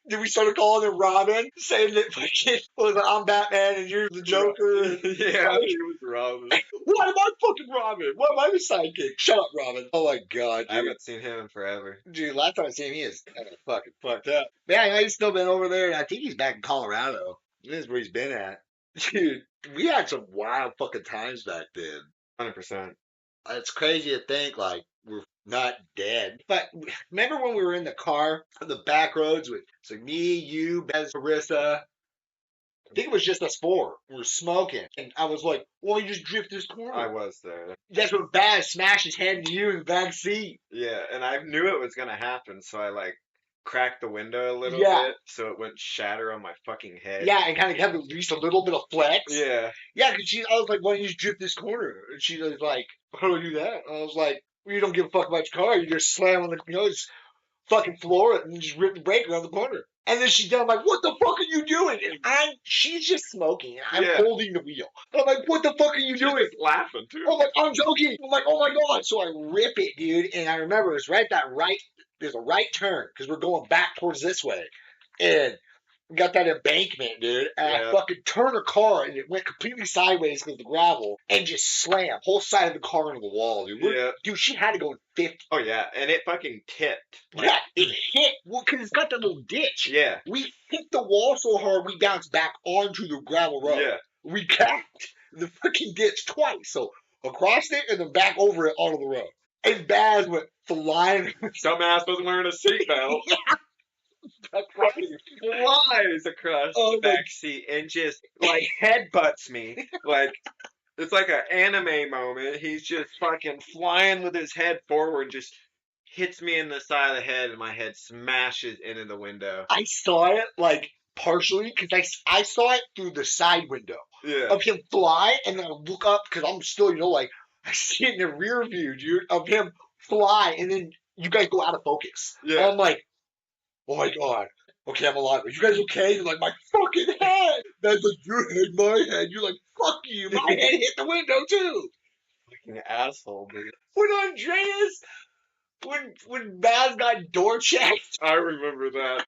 Then we started calling him Robin, saying that fucking I'm Batman and you're the Joker. Yeah, he was Robin. Why am I fucking Robin? Why am I the sidekick? Shut up, Robin. Oh my god, dude. I haven't seen him in forever. Dude, last time I seen him, he is fucking fucked up. Yeah, I know he's still been over there, and I think he's back in Colorado. This is where he's been at. Dude, we had some wild fucking times back then. 100%. It's crazy to think, like, we're not dead. But remember when we were in the car on the back roads with, it's like me, you, Bez, Carissa, I think it was just us four. We were smoking. And I was like, well, you just drift this corner. I was there. That's when Baz smashed his head into you in the back seat. Yeah, and I knew it was gonna happen, so I like cracked the window a little Yeah. bit so it wouldn't shatter on my fucking head. Yeah, and kind of have at least a little bit of flex. Yeah. Yeah, because I was like, why don't you just drift this corner? And she was like, how do I do that? And I was like, well, you don't give a fuck about your car. You just slam on the, just fucking floor it and just rip the brake around the corner. And then she's down like, what the fuck are you doing? And she's just smoking. And I'm holding the wheel. And I'm like, what the fuck are you doing? Just laughing too. I'm like, I'm joking. I'm like, oh my god. So I rip it, dude. And I remember it's right that right. There's a right turn because we're going back towards this way, and we got that embankment, dude. And I fucking turned her car and it went completely sideways because of the gravel and just slammed whole side of the car into the wall, dude. Dude, she had to go in 50. Oh yeah, and it fucking tipped. Yeah, it hit. Well, because it's got that little ditch. Yeah. We hit the wall so hard we bounced back onto the gravel road. Yeah. We capped the fucking ditch twice. So across it and then back over it onto the road. And Baz went flying. Dumbass wasn't wearing a seatbelt. Fucking flies across the back seat and just like headbutts me. Like it's like an anime moment. He's just fucking flying with his head forward, just hits me in the side of the head, and my head smashes into the window. I saw it like partially because I saw it through the side window of him fly, and then I look up because I'm still, like I see it in the rear view, dude, of him fly, and then you guys go out of focus. Yeah. And I'm like, oh my god. Okay, I'm alive. Are you guys okay? They're like, my fucking head. That's like, your head, my head. You're like, fuck you. My head hit the window too. Fucking asshole, dude. When Andreas, when Baz got door checked. I remember that.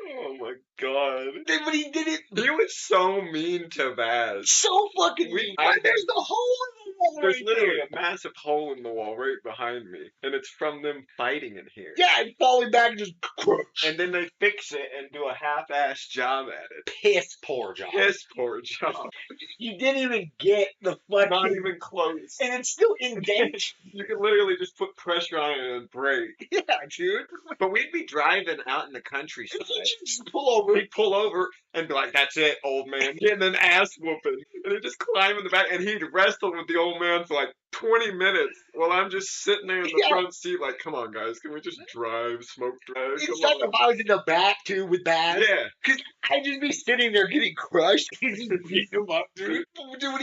Oh my god. But he did it. He was so mean to Baz. So fucking mean. There's the hole in the wall. There's literally a massive hole in the wall right behind me. And it's from them fighting in here. Yeah, and falling back and just crunch. And then they fix it and do a half-ass job at it. Piss poor job. You didn't even get the fucking... Not even close. And it's still indented. You can literally just put pressure on it and brake. Yeah, dude. But we'd be driving out in the countryside. Just pull over. He'd pull over and be like, that's it, old man. Getting an ass whooping. And he'd just climb in the back and he'd wrestle with the old man for like 20 minutes while I'm just sitting there in the front seat like, come on, guys, can we just drive, smoke drive? It's like if I was in the back, too, with Baz. Yeah. Because I'd just be sitting there getting crushed. He'd just beat him up, dude. Dude,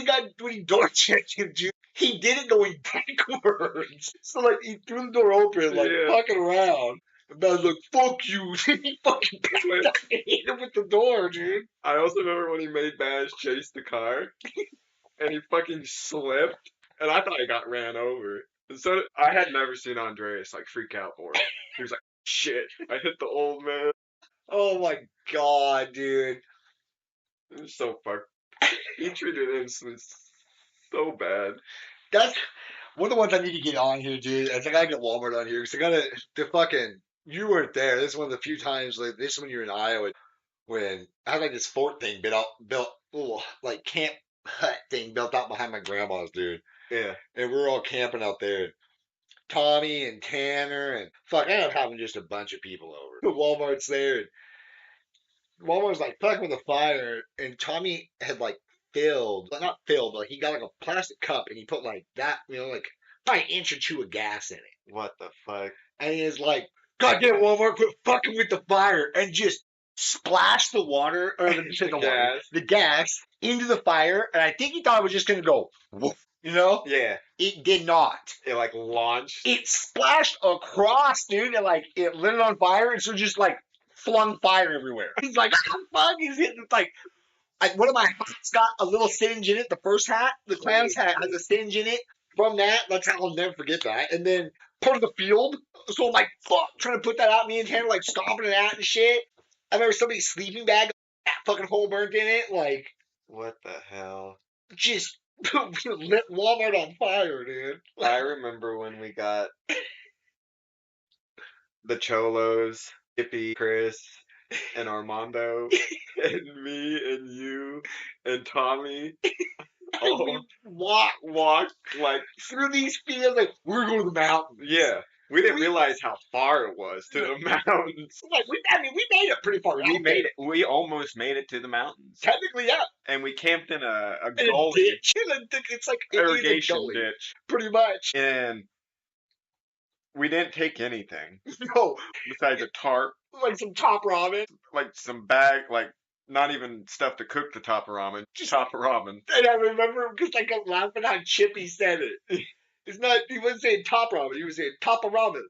when he door checked him, dude, he did it going backwards. So, like, he threw the door open, like, fucking around. And Baz like, fuck you. He fucking backed up and hit him with the door, dude. I also remember when he made Baz chase the car. And he fucking slipped. And I thought he got ran over. And so I had never seen Andreas like freak out more. He was like, shit, I hit the old man. Oh my god, dude. It was so fucked. He treated him so bad. That's one of the ones I need to get on here, dude. I think I gotta get Walmart on here because the fucking, you weren't there. This is one of the few times, like, this when you were in Iowa, when I had like this fort thing built, like camp hut thing built out behind my grandma's, dude. Yeah. And we were all camping out there. Tommy and Tanner and fuck, I ended up having just a bunch of people over. Walmart's there. And Walmart's like fucking with a fire. And Tommy had like not filled, but like, he got like a plastic cup and he put like that, like probably an inch or two of gas in it. What the fuck? And he was like, goddamn Walmart, quit fucking with the fire. And just splashed the water, or the gas into the fire. And I think he thought it was just going to go woof. Yeah. It did not. It like launched. It splashed across, dude, and like it lit it on fire, and so just like flung fire everywhere. He's like, fuck, he's hitting like one of my hats got a little singe in it. The first hat, the clown's hat, has a singe in it. From that, I'll never forget that. And then part of the field, so I'm like, fuck, trying to put that out. Me and Tanner like stomping it out and shit. I remember somebody's sleeping bag, that fucking hole burnt in it, like. What the hell? Just. Lit Walmart on fire, dude. I remember when we got the Cholos, Hippie, Chris, and Armando, and me, and you, and Tommy. We walked like through these fields, like we're going to the mountain. Yeah. We didn't realize how far it was to the mountains. Like we made it pretty far We out made there. it. We almost made it to the mountains, Technically, yeah. and we camped in a In a gully, ditch. It's like it is a irrigation gully, ditch, pretty much. and we didn't take anything No, besides a tarp, like some top ramen. like some bag, like not even stuff to cook the top of ramen, just top of ramen. And I remember because I kept laughing how Chippy said it. It's not. He wasn't saying top ramen. He was saying top of ramen.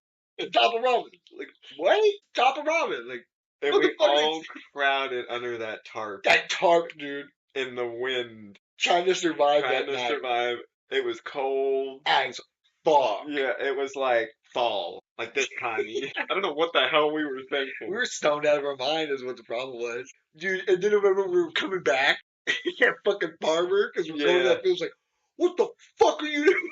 Top of ramen. Like what? Top of ramen. Like And what the we fuck all is crowded under that tarp that tarp, dude? in the wind, Trying to survive trying that to night. survive. It was cold. As fuck. Yeah, it was like fall, like this time. I don't know what the hell we were thinking. We were stoned out of our mind is what the problem was. Dude, and then I remember we were coming back. That fucking farmer, because we're going to Yeah. that field, was like, what the fuck are you doing?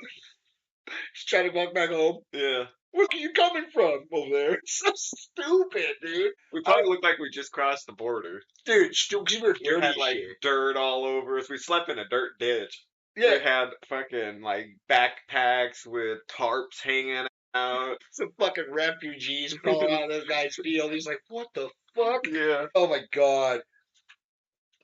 Just trying to walk back home. Yeah. Where are you coming from over there? It's so stupid, dude. We probably looked like we just crossed the border. Dude, because we were We dirty had like shit. dirt all over us. We slept in a dirt ditch. Yeah, We had fucking like backpacks with tarps hanging out. some fucking refugees crawling out of this guy's field. He's like, what the fuck? Yeah. Oh my god.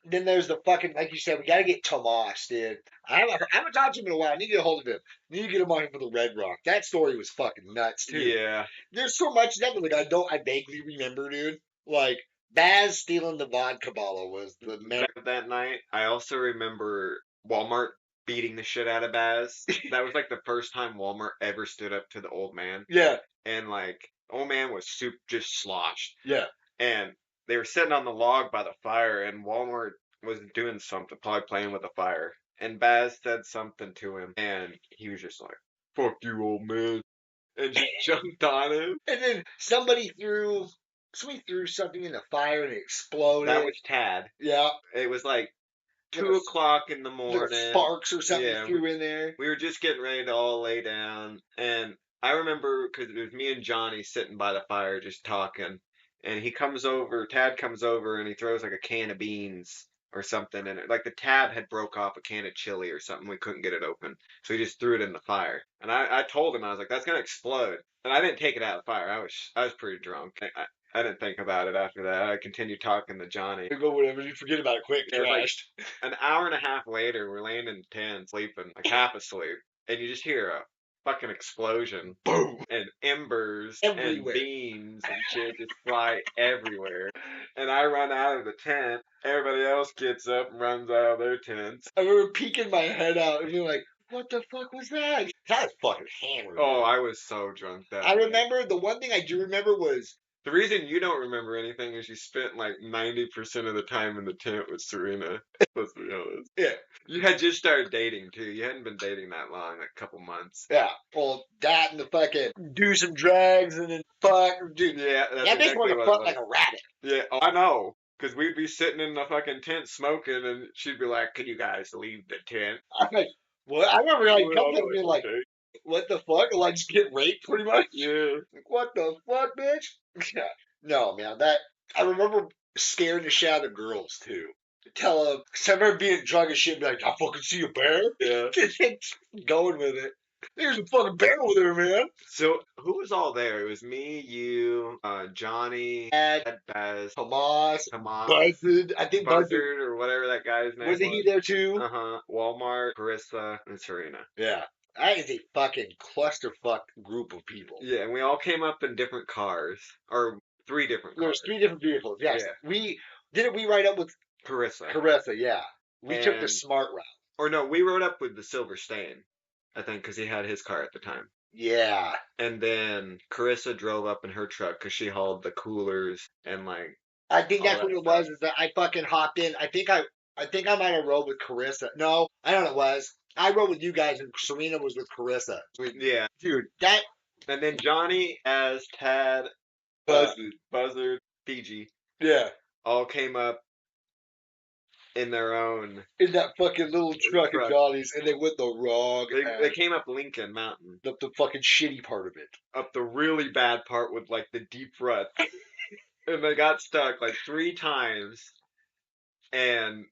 Then there's the fucking, like you said, we gotta get Tomas, dude. I haven't talked to him in a while. I need to get a hold of him. I need to get him on him for the Red Rock. That story was fucking nuts, too. Yeah. There's so much that like I vaguely remember, dude. Like Baz stealing the vodka bottle was the man. That night, I also remember Walmart beating the shit out of Baz. That was like the first time Walmart ever stood up to the old man. Yeah, And like, old man was just sloshed. yeah. And they were sitting on the log by the fire, and Walmart was doing something, probably playing with the fire. And Baz said something to him, and he was just like, "Fuck you, old man," and just jumped on him. And then somebody threw something in the fire and it exploded. That was Tad. Yeah. It was like Like 2 o'clock in the little morning. sparks or something Yeah, threw in there. We were just getting ready to all lay down, and I remember because it was me and Johnny sitting by the fire just talking, and Tad comes over, and he throws like a can of beans or something in it. Like the tab had broke off a can of chili or something. We couldn't get it open, so he just threw it in the fire. And I told him, I was like, "That's gonna explode." And I didn't take it out of the fire. I was pretty drunk. I didn't think about it after that. I continued talking to Johnny. You go whatever. You forget about it quick. It was like Trashed. an hour and a half later, we're laying in the tent, sleeping, like half asleep, and you just hear a fucking explosion, Boom. and embers Everywhere. and beans and shit just fly everywhere. And I run out of the tent. Everybody else gets up and runs out of their tents. I remember peeking my head out and being like, what the fuck was that? That was fucking hammered. Oh, I was so drunk that I night. remember, the one thing I do remember was, The reason you don't remember anything is you spent like 90% of the time in the tent with Serena. Let's be honest. yeah, You had just started dating too. You hadn't been dating that long, like a couple months. yeah. Well, that and the fucking do some drugs and then fuck, dude. Yeah, that's That bitch exactly wanted to what fuck it like was. a rabbit. Yeah, oh, I know. Because we'd be sitting in the fucking tent smoking, and she'd be like, "Can you guys leave the tent?" I'm like, what? I remember like We'd all coming and being like, "Okay." what the fuck? Like just get raped pretty much. Yeah. Like, what the fuck, bitch? Yeah. No, man. I remember scaring the shit out of girls too. Tell them, cause I remember being drunk and shit, and be like, I fucking see a bear. Yeah. Going with it. There's a fucking bear over there, man. So who was all there? It was me, you, Johnny, Dad, Baz, Tomas, Tomas, Buzzard. I think Buzzard. Buzzard, or whatever that guy's name was. Wasn't he there too? Walmart, Carissa, and Serena. Yeah. That is a fucking clusterfuck group of people. Yeah, and we all came up in different cars, or 3 different cars. There's 3 different vehicles. Yes. Yeah. We ride up with Carissa. Carissa, yeah. We took the And- smart route. Or no, we rode up with the Silver Stain, I think, because he had his car at the time. Yeah. And then Carissa drove up in her truck because she hauled the coolers and like. I think All that's that what it stuff. was, is that I fucking hopped in. I think I might have rode with Carissa. No, I don't know what it was. I rode with you guys and Serena was with Carissa. Yeah. Dude, that And then Johnny as Tad, Buzzard, Fiji, yeah. all came up in their own. In that fucking little truck of Truck. Johnny's, and they went the wrong They came up Lincoln Mountain, the fucking shitty part of it. up the really bad part with like the deep ruts, and they got stuck like 3 times. And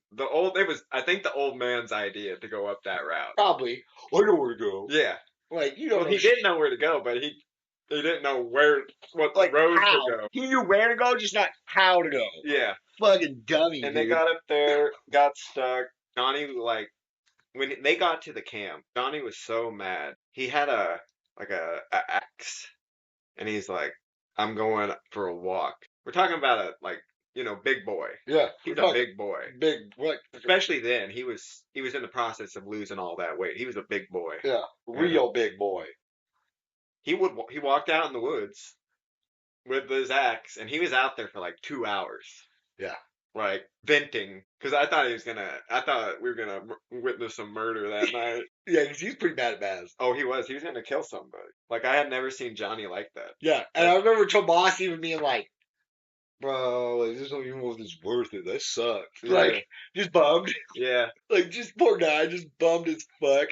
I think the old man's idea to go up that route. Probably. I know where to go. Yeah. Like, you don't Well, know he shit. didn't know where to go, but He didn't know what Like road to how. go. He knew where to go, just not how to go. Yeah. Fucking dummy, And they dude. got up there, got stuck. Johnny, like, when they got to the camp, Johnny was so mad. He had a axe, and he's like, "I'm going for a walk." We're talking about big boy. Yeah, He's a big boy. big what? Especially then, he was in the process of losing all that weight. He was a big boy. Yeah, And real big boy. he walked out in the woods with his axe, and he was out there for like 2 hours. Yeah. Like venting, because I thought we were gonna witness some murder that night. Yeah, 'cause he's pretty mad at Baz. Oh, he was gonna kill somebody. Like I had never seen Johnny like that. Yeah, and I remember Tomas even being like, "Bro, like, this don't even know if this is worth it. That sucks." Yeah. Like, just bummed. Yeah, Like, just poor guy, just bummed as fuck.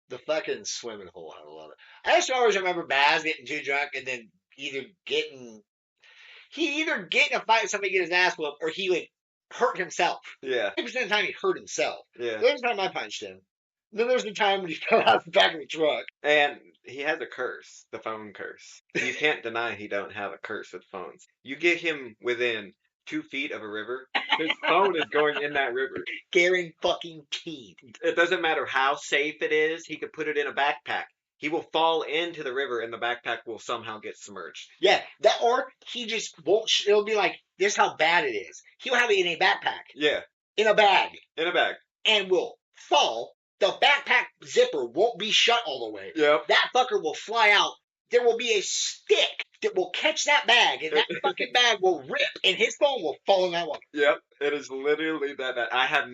The fucking swimming hole, I love it. I just always remember Baz getting too drunk and then he'd either get in a fight with somebody, get his ass whooped, or he would hurt himself. yeah, 50% of the time he hurt himself. yeah. There's the time I punched him. Then there's the time when he fell out the back of the truck. And he has a curse, the phone curse. You can't deny he don't have a curse with phones. You get him within 2 feet of a river, his phone is going in that river. Scaring fucking teeth. It doesn't matter how safe it is. He could put it in a backpack. He will fall into the river, and the backpack will somehow get submerged. Yeah, that or he just won't. It'll be like this. Is how bad it is. He'll have it in a backpack, Yeah, in a bag, in a bag. and will fall. The backpack zipper won't be shut all the way. Yep. That fucker will fly out. There will be a stick that will catch that bag, and that fucking bag will rip, and his phone will fall in that water. Yep, it is literally that bad. I have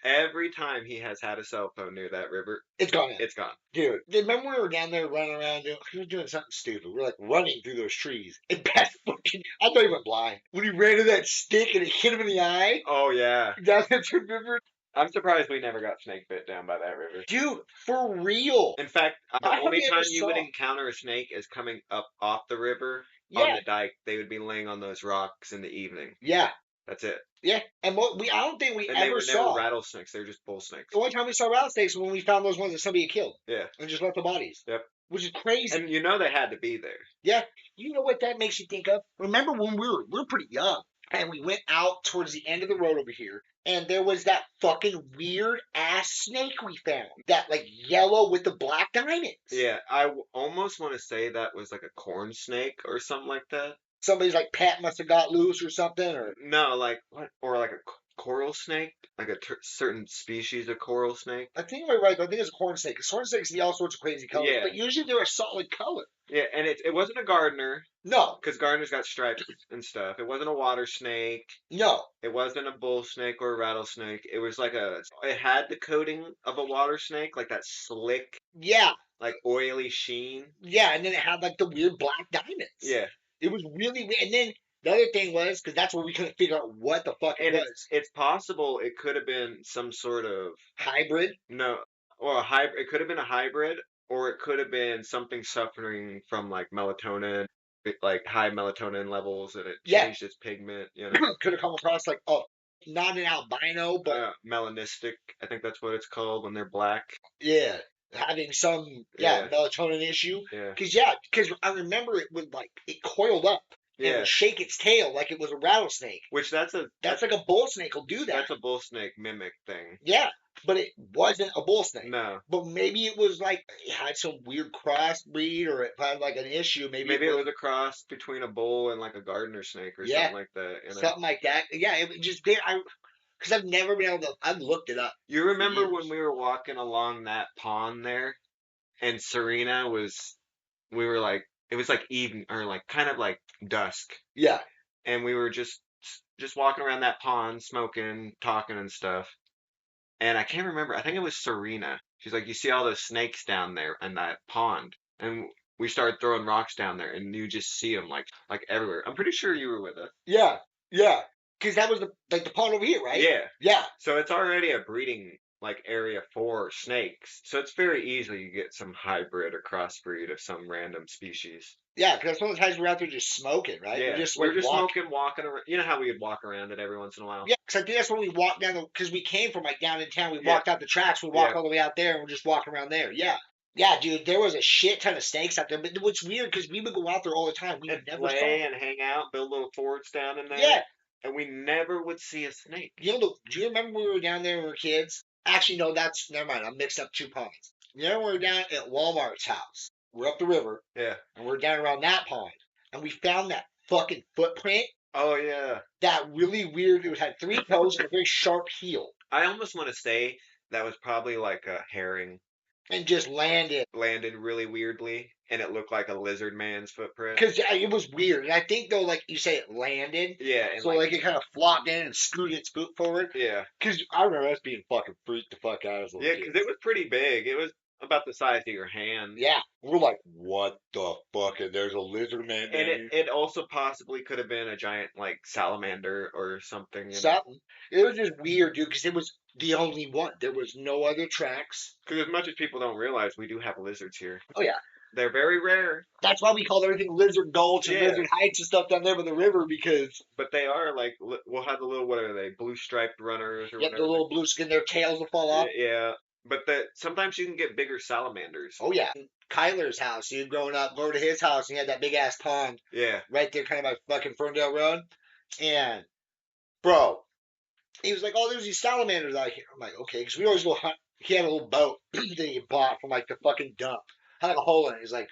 every time he has had a cell phone near that river, It's gone. it's gone. Dude, remember we were down there running around we were doing something stupid. We were like running through those trees. And Pat fucking, I thought he went blind. When he ran to that stick and it hit him in the eye. Oh yeah. Down at the river. I'm surprised we never got snake bit down by that river. Dude, for real. In fact, the I only hardly time ever you saw- would encounter a snake is coming up off the river Yeah. on the dike. They would be laying on those rocks in the evening. Yeah. That's it. Yeah. And I don't think we And ever they saw. were rattlesnakes. They were just bull snakes. The only time we saw rattlesnakes was when we found those ones that somebody had killed. Yeah. And just left the bodies. Yep. Which is crazy. And you know they had to be there. Yeah. You know what that makes you think of? Remember when we were pretty young and we went out towards the end of the road over here and there was that fucking weird ass snake we found. That like yellow with the black diamonds. Yeah, I almost want to say that was like a corn snake or something like that. Somebody's like pet must have got loose or something or No, like what? Or like a coral snake, like a certain species of coral snake. I think you're right. I think it's a corn snake. Because corn snakes see all sorts of crazy colors, Yeah. but usually they're a solid color. Yeah, and it wasn't a gardener No, because gardeners got stripes and stuff. It wasn't a water snake. no. It wasn't a bull snake or a rattlesnake. It was like it had the coating of a water snake, like that slick, Yeah, like oily sheen. yeah. And then it had like the weird black diamonds. Yeah. It was really weird. And then the other thing was, because that's where we couldn't figure out what the fuck it And was. it's possible it could have been some sort of Hybrid? no, or a hybrid. It could have been a hybrid, or it could have been something suffering from like melatonin, like high melatonin levels, and it Yeah. changed its pigment. You know, Could have come across like, oh, not an albino, but melanistic. I think that's what it's called when they're black. yeah, having some Yeah. melatonin issue. Yeah. Because I remember it would like it coiled up and Yeah. would shake its tail like it was a rattlesnake. Which that's like a bull snake will do that. that's a bull snake mimic thing. Yeah, but it wasn't a bull snake. No. But maybe it was like it had some weird crossbreed or it had like an issue. Maybe it was a cross between a bull and like a gardener snake or Yeah. something like that. You know? something like that. Yeah, it just did. Because I've never been able to. I've looked it up. You remember years. when we were walking along that pond there, and Serena we were like, it was like evening or like kind of like dusk, Yeah, and we were just walking around that pond, smoking, talking and stuff. And I can't remember. I think it was Serena. She's like, you see all those snakes down there in that pond, and we started throwing rocks down there, and you just see them like everywhere. I'm pretty sure you were with us. yeah. Because that was the pond over here, right? Yeah. Yeah. So it's already a breeding like area for snakes. So it's very easy you get some hybrid or crossbreed of some random species. Yeah, because some of the times we're out there just smoking, right? Yeah, We we're just walk- smoking, walking around. You know how we would walk around it every once in a while? Yeah, because I think that's when we walked down because we came from like down in town. We Yeah. walked out the tracks. We walked Yeah. all the way out there, and we're just walking around there. Yeah. Yeah, dude, there was a shit ton of snakes out there. But what's weird, because we would go out there all the time. We And never saw play them. and hang out, build little forts down in there, Yeah. and we never would see a snake. Do you remember when we were down there when we were kids? Actually, no, never mind. I mixed up two ponds. You know, when we were down at Walmart's house. We're up the river, Yeah. and we're down around that pond. And we found that fucking footprint. Oh yeah. That really weird. It had three toes and a very sharp heel. I almost want to say that was probably like a herring And just landed. landed really weirdly, and it looked like a lizard man's footprint. Because it was weird. And I think, though, like you say, it landed. Yeah, and So, like, it kind of flopped in and scooted its foot forward. yeah, Because I remember us being fucking freaked the fuck out as little yeah, kids. because it was pretty big. It was about the size of your hand. Yeah. We're like, what the fuck? And there's a lizard man down And here. it also possibly could have been a giant like salamander or something. You know? Something. It was just weird, dude, because it was the only one. There was no other tracks. Because as much as people don't realize, we do have lizards here. Oh, yeah. They're very rare, That's why we call everything Lizard Gulch and Yeah. Lizard Heights and stuff down there by the river, because but they are like we'll have the little what are they blue striped runners or you have the whatever. little blue skin, their tails will fall off. Yeah, but sometimes you can get bigger salamanders. Oh, yeah. Kyler's house, dude, growing up, go to his house, and he had that big ass pond Yeah, right there, kind of by fucking Ferndale Road. And, bro, he was like, oh, there's these salamanders out here. I'm like, okay, because we always go hunt. He had a little boat that he bought from, like, the fucking dump. Had, like, a hole in it. He's like,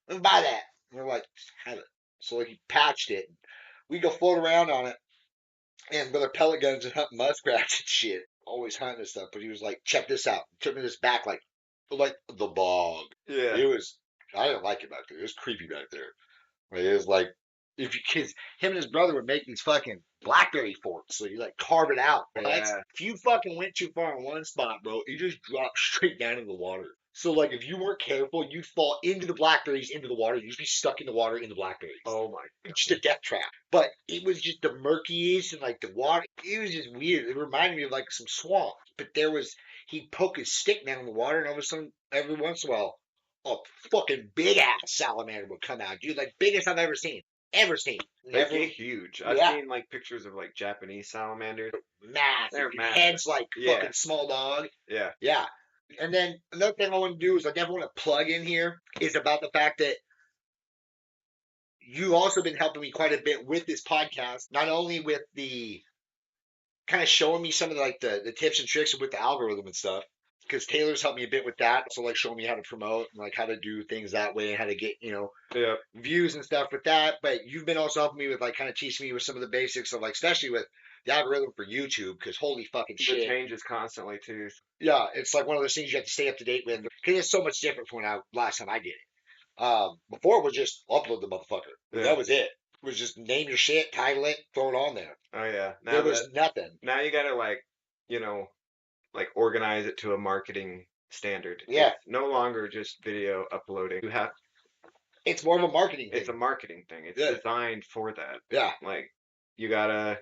let me buy that. And we're like, have it. So, like, he patched it. We go float around on it and with our pellet guns and hunt muskrats and shit. Always hunting and stuff. But he was like, check this out. He took me this back like the bog. yeah. It was, I didn't like it back there. It was creepy back there. It was like, if you kids, him and his brother would make these fucking blackberry forts. So you like carve it out. Yeah. If you fucking went too far in one spot, bro, you just drop straight down into the water. So like if you weren't careful, you'd fall into the blackberries, into the water. You'd just be stuck in the water in the blackberries. Oh my god. Just a death trap. But it was just the murkiest and like the water. It was just weird. It reminded me of like some swamp. But he'd poke his stick down in the water, and all of a sudden, every once in a while, a fucking big ass salamander would come out, dude. Like biggest I've ever seen. Ever seen. They get huge. I've Yeah. seen like pictures of like Japanese salamanders. Massive. They're massive. Heads like Yeah. fucking small dog. Yeah. Yeah. And then another thing I want to do is I definitely want to plug in here is about the fact that you also been helping me quite a bit with this podcast, not only with the kind of showing me some of the tips and tricks with the algorithm and stuff, because Taylor's helped me a bit with that. So like showing me how to promote and like how to do things that way and how to get, Yeah. views and stuff with that. But you've been also helping me with like kind of teaching me with some of the basics of like, especially with the algorithm for YouTube, because holy fucking It shit. changes constantly too. Yeah, it's like one of those things you have to stay up to date with because it's so much different from last time I did it. Before it was just upload the motherfucker. Yeah. That was it. It was just name your shit, title it, throw it on there. Oh yeah. There was nothing. Now you gotta like, like organize it to a marketing standard. Yeah. It's no longer just video uploading. It's more of a marketing thing. It's a marketing thing. It's Yeah. designed for that. Yeah. Like you gotta,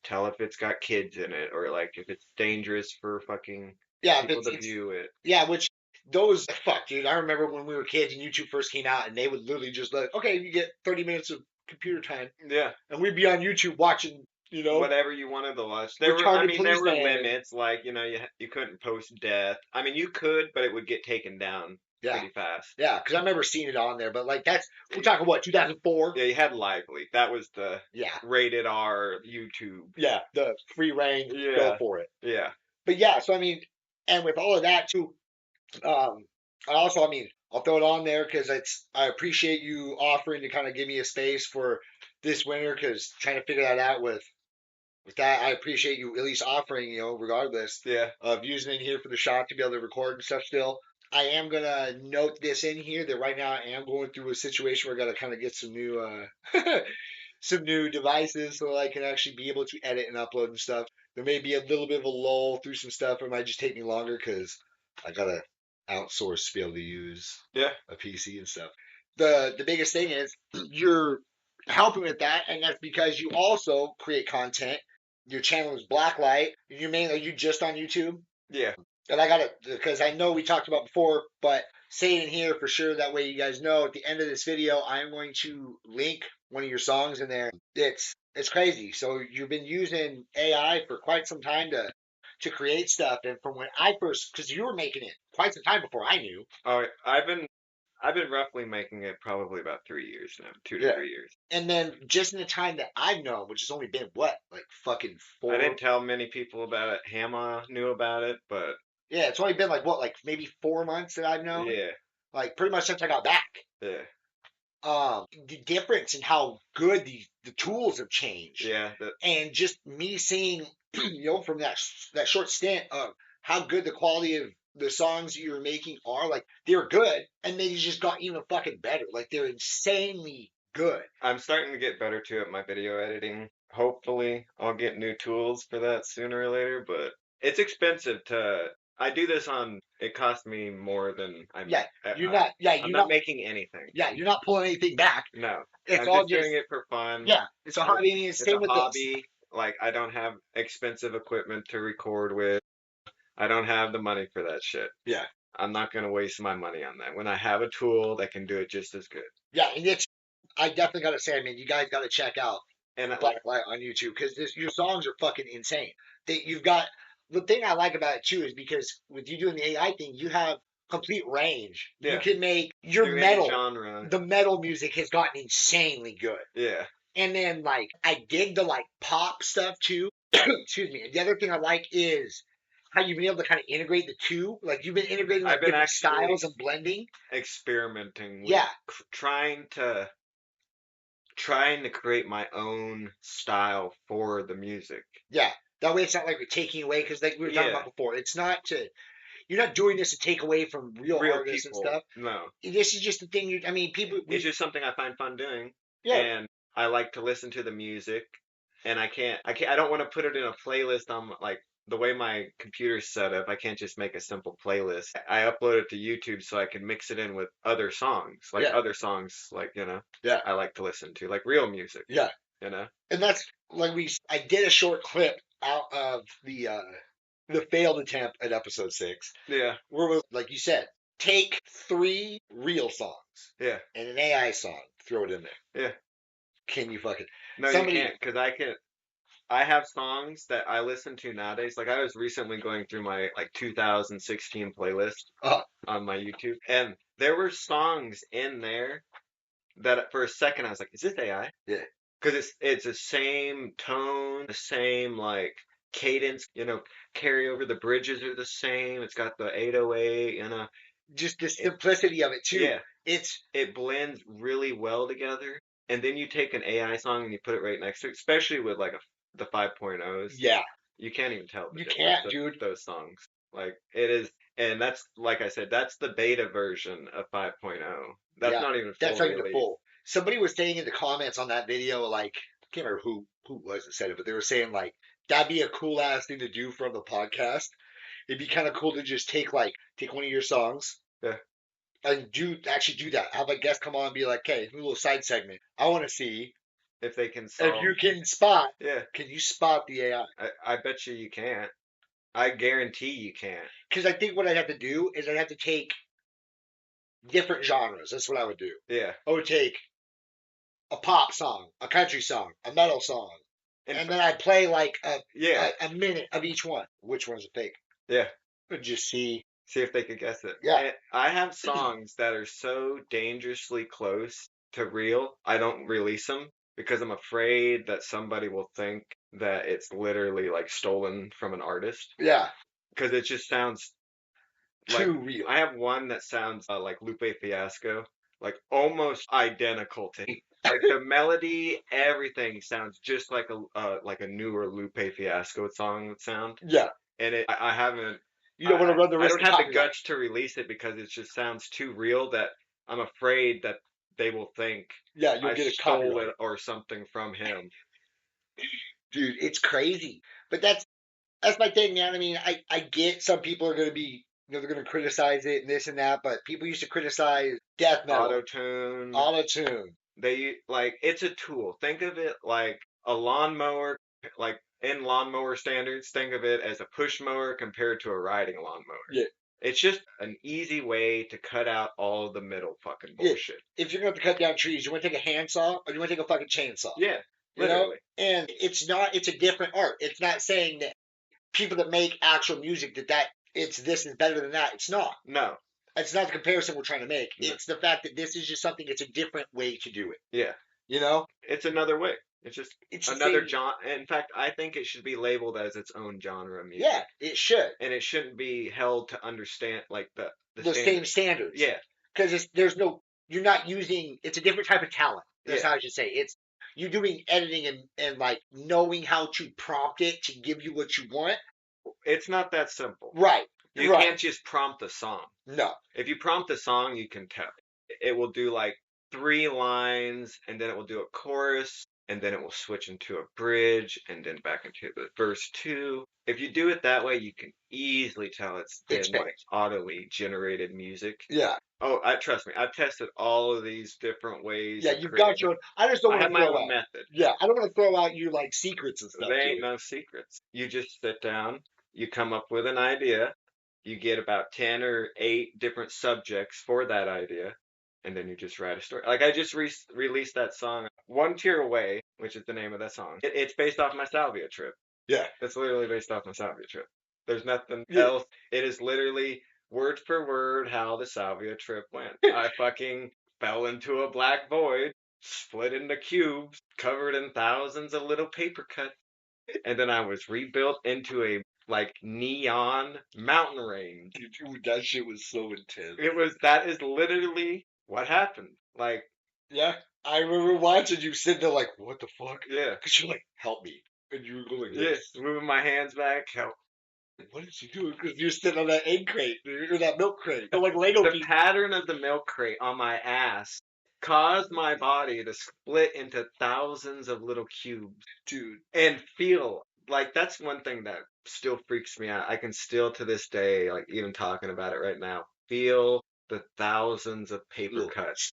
tell if it's got kids in it or like if it's dangerous for fucking Yeah, people to view it. Yeah, which those fuck, dude. I remember when we were kids and YouTube first came out, and they would literally just like, okay, you get 30 minutes of computer time, Yeah. and we'd be on YouTube watching, Whatever you wanted to watch. Retarded There were policeman. limits. Like you couldn't post death. I mean, you could, but it would get taken down Yeah, pretty fast. yeah, because I remember seeing it on there. But like we're talking what 2004. Yeah, you had Lively. That was the Yeah, rated R YouTube. yeah, the free reign, Yeah. go for it. Yeah. But yeah, so I mean, and with all of that too, I mean, I'll throw it on there because I appreciate you offering to kind of give me a space for this winter because trying to figure that out with that, I appreciate you at least offering, regardless Yeah. of using it here for the shop to be able to record and stuff still. I am gonna note this in here that right now I am going through a situation where I gotta kind of get some new some new devices so I can actually be able to edit and upload and stuff. There may be a little bit of a lull through some stuff. It might just take me longer because I gotta outsource to be able to use Yeah. a PC and stuff. The biggest thing is you're helping with that, and that's because you also create content. Your channel is Blacklight. Are you just on YouTube? Yeah. And I got it because I know we talked about before, but say it in here for sure. That way you guys know at the end of this video, I'm going to link one of your songs in there. It's crazy. So you've been using AI for quite some time to to create stuff. And from when I first, because you were making it quite some time before I knew. Oh, I've been roughly making it probably about 3 years now, two to Yeah. 3 years. And then just in the time that I've known, which has only been what, like fucking I 4. didn't tell many people about it. Hama knew about it, but Yeah, it's only been like what, like maybe 4 months that I've known. yeah, Like pretty much since I got back. yeah, The difference in how good the tools have changed, yeah. That and just me seeing, from that short stint of how good the quality of the songs you were making are, like they were good, and they just got even fucking better. Like they're insanely good. I'm starting to get better too at my video editing. Hopefully, I'll get new tools for that sooner or later, but it's expensive to. I do this on. It costs me more than I'm. Yeah, you're not. Yeah, I'm you're not not. making anything. Yeah, you're not pulling anything back. No, It's I'm all just just. doing it for fun. Yeah, it's a hobby. And It's same a with this. hobby. Like I don't have expensive equipment to record with. I don't have the money for that shit. Yeah, I'm not gonna waste my money on that when I have a tool that can do it just as good. yeah, and it's. I definitely gotta say, I mean, you guys gotta check out And Blacklight on YouTube because your songs are fucking insane. You've got the thing I like about it too is because with you doing the AI thing, you have complete range. You yeah, can make your do any metal. genre. The metal music has gotten insanely good. Yeah, And then like I dig the like pop stuff too. Excuse me. And the other thing I like is how you've been able to kind of integrate the two. Like you've been integrating I've like been different actually styles and blending. experimenting with Yeah. trying to create my own style for the music. Yeah. That way it's not like we're taking away because like we were talking Yeah, about before. It's not to you're not doing this to take away from real real artists and people. stuff. No, This is just the thing. I mean, people. it's just something I find fun doing, Yeah, and I like to listen to the music. And I don't want to put it in a playlist on like the way my computer's set up. I can't just make a simple playlist. I upload it to YouTube so I can mix it in with other songs, yeah, like yeah, I like to listen to, like real music, yeah. you know. And that's like I did a short clip out of the failed attempt at episode 6, Yeah, where like you said, take 3 real songs yeah, and an AI song, throw it in there. yeah. Can you fucking No, you somebody? can't, because I have songs that I listen to nowadays. Like I was recently going through my like 2016 playlist Uh, on my YouTube, and there were songs in there that for a second I was like, "Is this AI?" yeah, Because it's the same tone, the same like cadence. Carry over the bridges are the same. It's got the 808. just the It, simplicity of it too. yeah, It's it blends really well together. And then you take an AI song and you put it right next to it, especially with like the 5.0s. yeah, You can't even tell the you difference can't, of dude. those songs. Like it is, and that's like I said, that's the beta version of 5.0. That's Yeah, not even that's full not even the release. full. Somebody was saying in the comments on that video, like, I can't remember who it was that said it, but they were saying like that'd be a cool ass thing to do from the podcast. It'd be kind of cool to just take one of your songs Yeah, and do that. Have a guest come on and be like, "Okay, a little side segment. I want to see if they can if solve. you can spot. Yeah, Can you spot the AI?" I bet you can't. I guarantee you can't. Because I think what I'd have to do is I'd have to take different genres. That's what I would do. Yeah, I would take a pop song, a country song, a metal song, and and then I play like yeah, a minute of each one. Which one's a fake? yeah. But just see. See if they could guess it. Yeah, And I have songs that are so dangerously close to real, I don't release them because I'm afraid that somebody will think that it's literally like stolen from an artist. yeah, Because it just sounds like too real. I have one that sounds like Lupe Fiasco, like almost identical to him. Like the melody, everything sounds just like a newer Lupe Fiasco song would sound. Yeah, And I haven't you don't want to run the I risk don't of have the copyright, guts to release it because it just sounds too real that I'm afraid that they will think yeah, you'll I get a stole copyright, it or something from him. dude. It's crazy, but that's my thing, man. I mean, I get some people are going to be, they're going to criticize it and this and that, but people used to criticize death metal, Auto tune. auto tune. They like it's a tool. Think of it like a lawnmower, like in lawnmower standards, think of it as a push mower compared to a riding lawnmower. Yeah, It's just an easy way to cut out all the middle fucking yeah. bullshit. If you're going to have to cut down trees, you want to take a handsaw or you want to take a fucking chainsaw? Yeah, You know, literally. and it's not. It's a different art. It's not saying that people that make actual music that it's this is better than that. It's not. No, It's not the comparison we're trying to make. no. It's the fact that this is just something. It's a different way to do it. Yeah, You know, it's another way. It's just it's the another same. genre. In fact, I think it should be labeled as its own genre of Yeah, music, it should and it shouldn't be held to understand like the the same standards. standards Yeah, because there's no. You're not using. It's a different type of talent. That's yeah. how I should say. It's you doing editing and like knowing how to prompt it to give you what you want. It's not that simple. Right. You Right. can't just prompt a song. No. If you prompt a song, you can tell. It will do like 3 lines, and then it will do a chorus, and then it will switch into a bridge, and then back into the verse two. If you do it that way, you can easily tell it's It's been fake. like auto-y generated music. Yeah. Oh, I trust me. I've tested all of these different ways Yeah. of You've got creating. your own. I just don't I want have to my throw own out. method. Yeah. I don't want to throw out you like secrets and stuff There to ain't it. no secrets. You just sit down, you come up with an idea, you get about 10 or 8 different subjects for that idea, and then you just write a story. Like I just released that song, One Tear Away, which is the name of that song. It's based off my salvia trip. Yeah. It's literally based off my salvia trip. There's nothing Yeah. else. It is literally word for word how the salvia trip went. I fucking fell into a black void, split into cubes, covered in thousands of little paper cuts, and then I was rebuilt into a like neon mountain range. Dude, that shit was so intense. That is literally what happened. Like, Yeah. I remember watching you sitting there like, what the fuck? yeah, Because you're like, help me. And you were going like yeah, this. moving my hands back. Help. What is he doing? Because you're sitting on that egg crate or that milk crate. So like Lego The people. pattern of the milk crate on my ass caused my body to split into thousands of little cubes Dude. and feel like that's one thing that still freaks me out. I can still to this day, like even talking about it right now, feel the thousands of paper Little, cuts.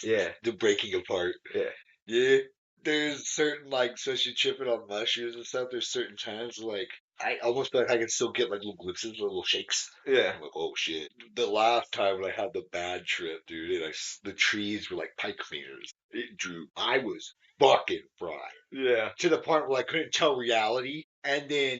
Yeah, the breaking apart. yeah, Yeah. There's certain like, especially tripping on mushrooms and stuff. There's certain times like I almost feel like I can still get like little glimpses, little shakes. yeah. I'm like, oh shit. The last time when I had the bad trip, dude, and the trees were like pipe cleaners. It drew. I was fucking fried Yeah, to the point where I couldn't tell reality, and then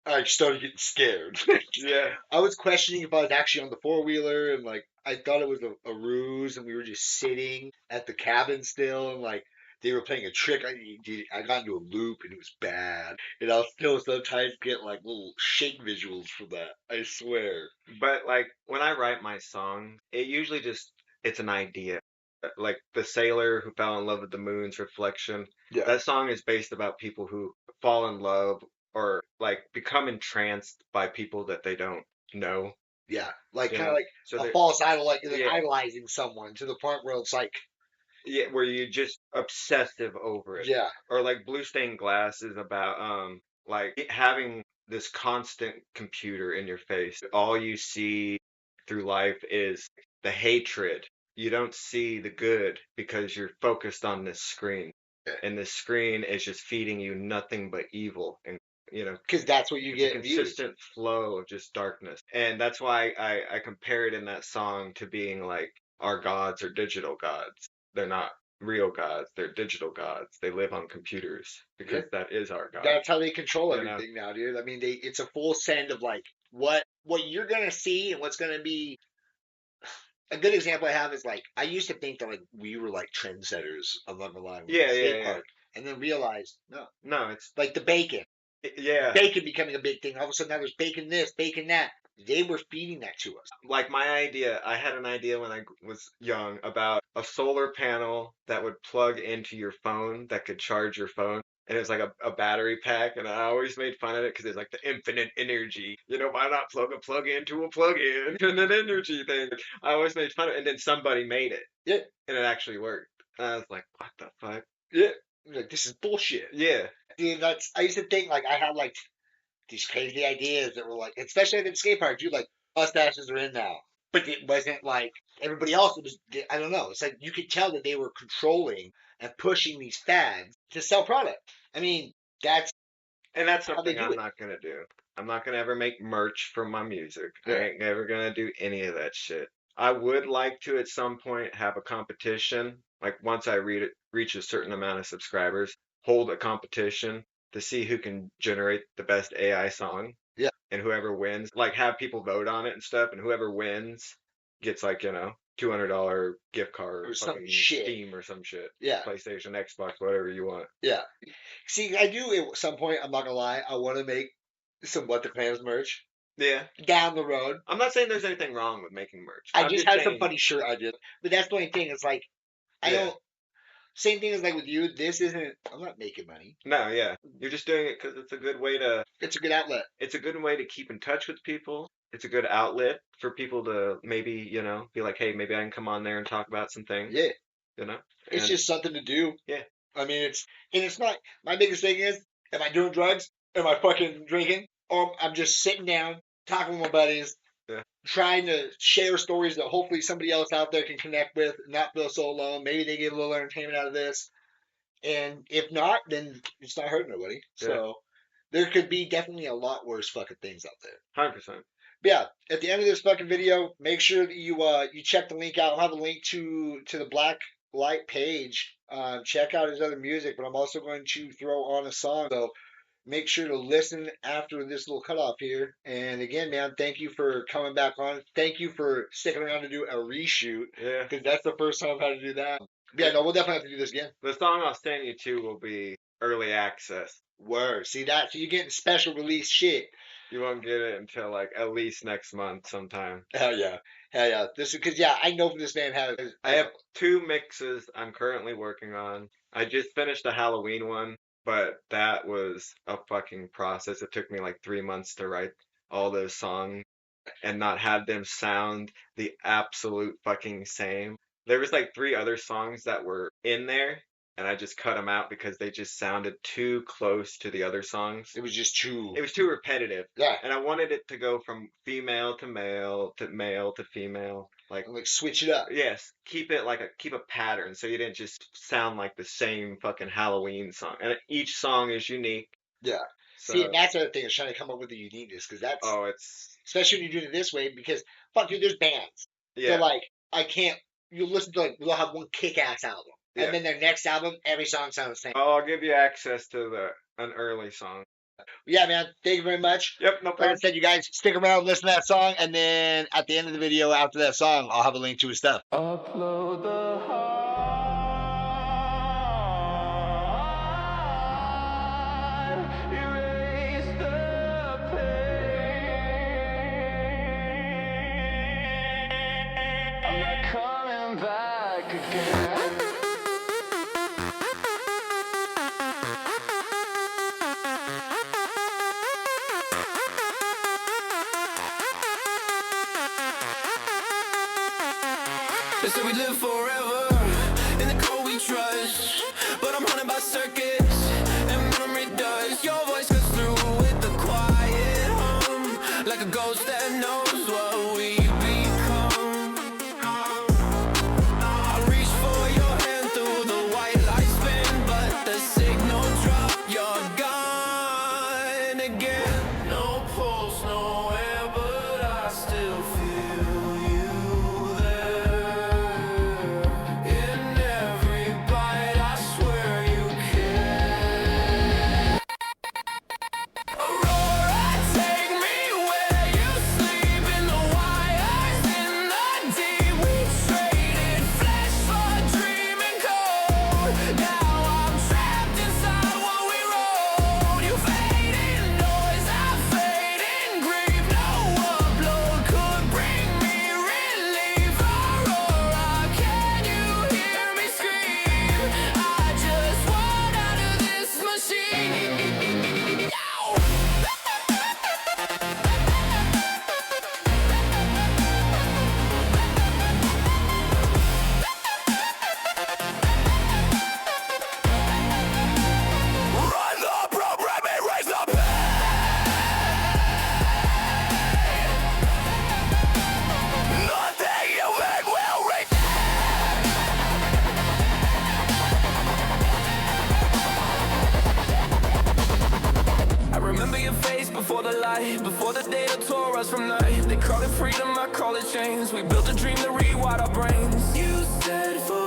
I started getting scared. yeah. I was questioning if I was actually on the four wheeler, and like I thought it was a ruse, and we were just sitting at the cabin still, and like they were playing a trick. I got into a loop, and it was bad. And I'll still sometimes get like little shake visuals from that. I swear. But like when I write my song, it usually just it's an idea. Like the sailor who fell in love with the moon's reflection. Yeah. That song is based about people who fall in love or like become entranced by people that they don't know. Yeah, like You kind of know, like so a they false idol, like yeah, idolizing someone to the point where it's like, yeah, where you're just obsessive over it. yeah, Or like Blue Stained Glass is about like having this constant computer in your face. All you see through life is the hatred. You don't see the good because you're focused on this screen. yeah, And this screen is just feeding you nothing but evil. And you know, because that's what you it's a get views. consistent flow of just darkness. And that's why I compare it in that song to being like our gods are digital gods. They're not real gods, they're digital gods. They live on computers Yeah, because that is our God. that's how they control You know? everything now, dude. I mean, it's a full send of like what you're gonna see and what's gonna be. A good example I have is like I used to think that like we were like trendsetters along the line with the Yeah, yeah, skate yeah. park, and then realized no, No, it's like the bacon. yeah. Bacon becoming a big thing. All of a sudden now there's bacon this, bacon that. They were feeding that to us. Like my idea, I had an idea when I was young about a solar panel that would plug into your phone that could charge your phone. And it was like a battery pack, and I always made fun of it because it's like the infinite energy. You know, why not plug a plug into a plug in? Infinite energy thing. I always made fun of it, and then somebody made it, Yeah, and it actually worked. And I was like, what the fuck? yeah. Like this is bullshit. Yeah, Dude, that's I used to think like I had like these crazy ideas that were like, especially at the skate park, dude, like mustaches are in now. But it wasn't like everybody else was. I don't know. It's like you could tell that they were controlling and pushing these fads to sell product. I mean, that's and that's how they something do I'm it. not gonna do. I'm not gonna ever make merch from my music. I Yeah. ain't never gonna do any of that shit. I would like to at some point have a competition, like once I reach a certain amount of subscribers, hold a competition to see who can generate the best AI song. Yeah. And whoever wins, like have people vote on it and stuff, and whoever wins gets like, $200 gift card Or or some fucking shit. Steam or some shit. Yeah. PlayStation, Xbox, whatever you want. Yeah. See, I do at some point, I'm not gonna lie, I want to make some What the Clans merch Yeah. down the road. I'm not saying there's anything wrong with making merch. I I'm just had some saying, funny shirt ideas, but that's the only thing. It's like I yeah. don't. Same thing as like with you. This isn't. I'm not making money. No, yeah. You're just doing it because it's a good way to. It's a good outlet. It's a good way to keep in touch with people. It's a good outlet for people to maybe, be like, hey, maybe I can come on there and talk about some things. Yeah. You know? It's just something to do. Yeah. I mean, it's not. My biggest thing is, am I doing drugs? Am I fucking drinking? Or I'm just sitting down talking with my buddies. Yeah. Trying to share stories that hopefully somebody else out there can connect with, not feel so alone. Maybe they get a little entertainment out of this. And if not, then it's not hurting nobody. Yeah. So there could be definitely a lot worse fucking things out there. 100%. But yeah, at the end of this fucking video, make sure that you check the link out. I'll have a link to the Blacklight page. Check out his other music, but I'm also going to throw on a song. So make sure to listen after this little cutoff here. And again, man, thank you for coming back on. Thank you for sticking around to do a reshoot. Yeah. Because that's the first time I've had to do that. Yeah, no, we'll definitely have to do this again. The song I'll send you to will be early access. Word. See that? So you're getting special release shit. You won't get it until like at least next month sometime. Hell yeah. Hell yeah. This is because I know this man has. I have 2 mixes I'm currently working on. I just finished the Halloween one, but that was a fucking process. It took me like 3 months to write all those songs and not have them sound the absolute fucking same. There was like 3 other songs that were in there, and I just cut them out because they just sounded too close to the other songs. It was just too. It was too repetitive. Yeah. And I wanted it to go from female to male to female. Like switch it up. Yes. Keep a pattern so you didn't just sound like the same fucking Halloween song. And each song is unique. Yeah. So, see, that's the other thing is trying to come up with the uniqueness because that's. Oh, it's. Especially when you're doing it this way because, fuck, dude, there's bands. Yeah. So, like, I can't. You listen to, they'll have one kick ass album. Yeah. And then their next album, every song sounds the same. Oh, I'll give you access to an early song. Yeah, man. Thank you very much. Yep, no problem. Like I said, you guys stick around, listen to that song, and then at the end of the video, after that song, I'll have a link to his stuff. Upload the heart, erase the pain. I'm not coming back again. They say we live forever, in the code we trust. But I'm haunted by circuits and memory dust. Your voice goes through with the quiet hum, like a ghost that knows what we become. I reach for your hand through the white light spin, but the signal drop, you're gone again. No pulse, no air, but I still feel you there. In every bite, I swear you care. Aurora, take me where you sleep in the wires, in the deep. We traded flesh for dreaming cold. Now I'm trapped inside what we wrote. You fade in noise, I fade in grief. No upload could bring me relief. Aurora, can you hear me scream? I just want out of this machine. Run the program and raise the pain. Nothing you make will reach. I remember your face before the light, before the day that tore us from night. They call it freedom, I call it chains. We built a dream to rewire our brains. You said for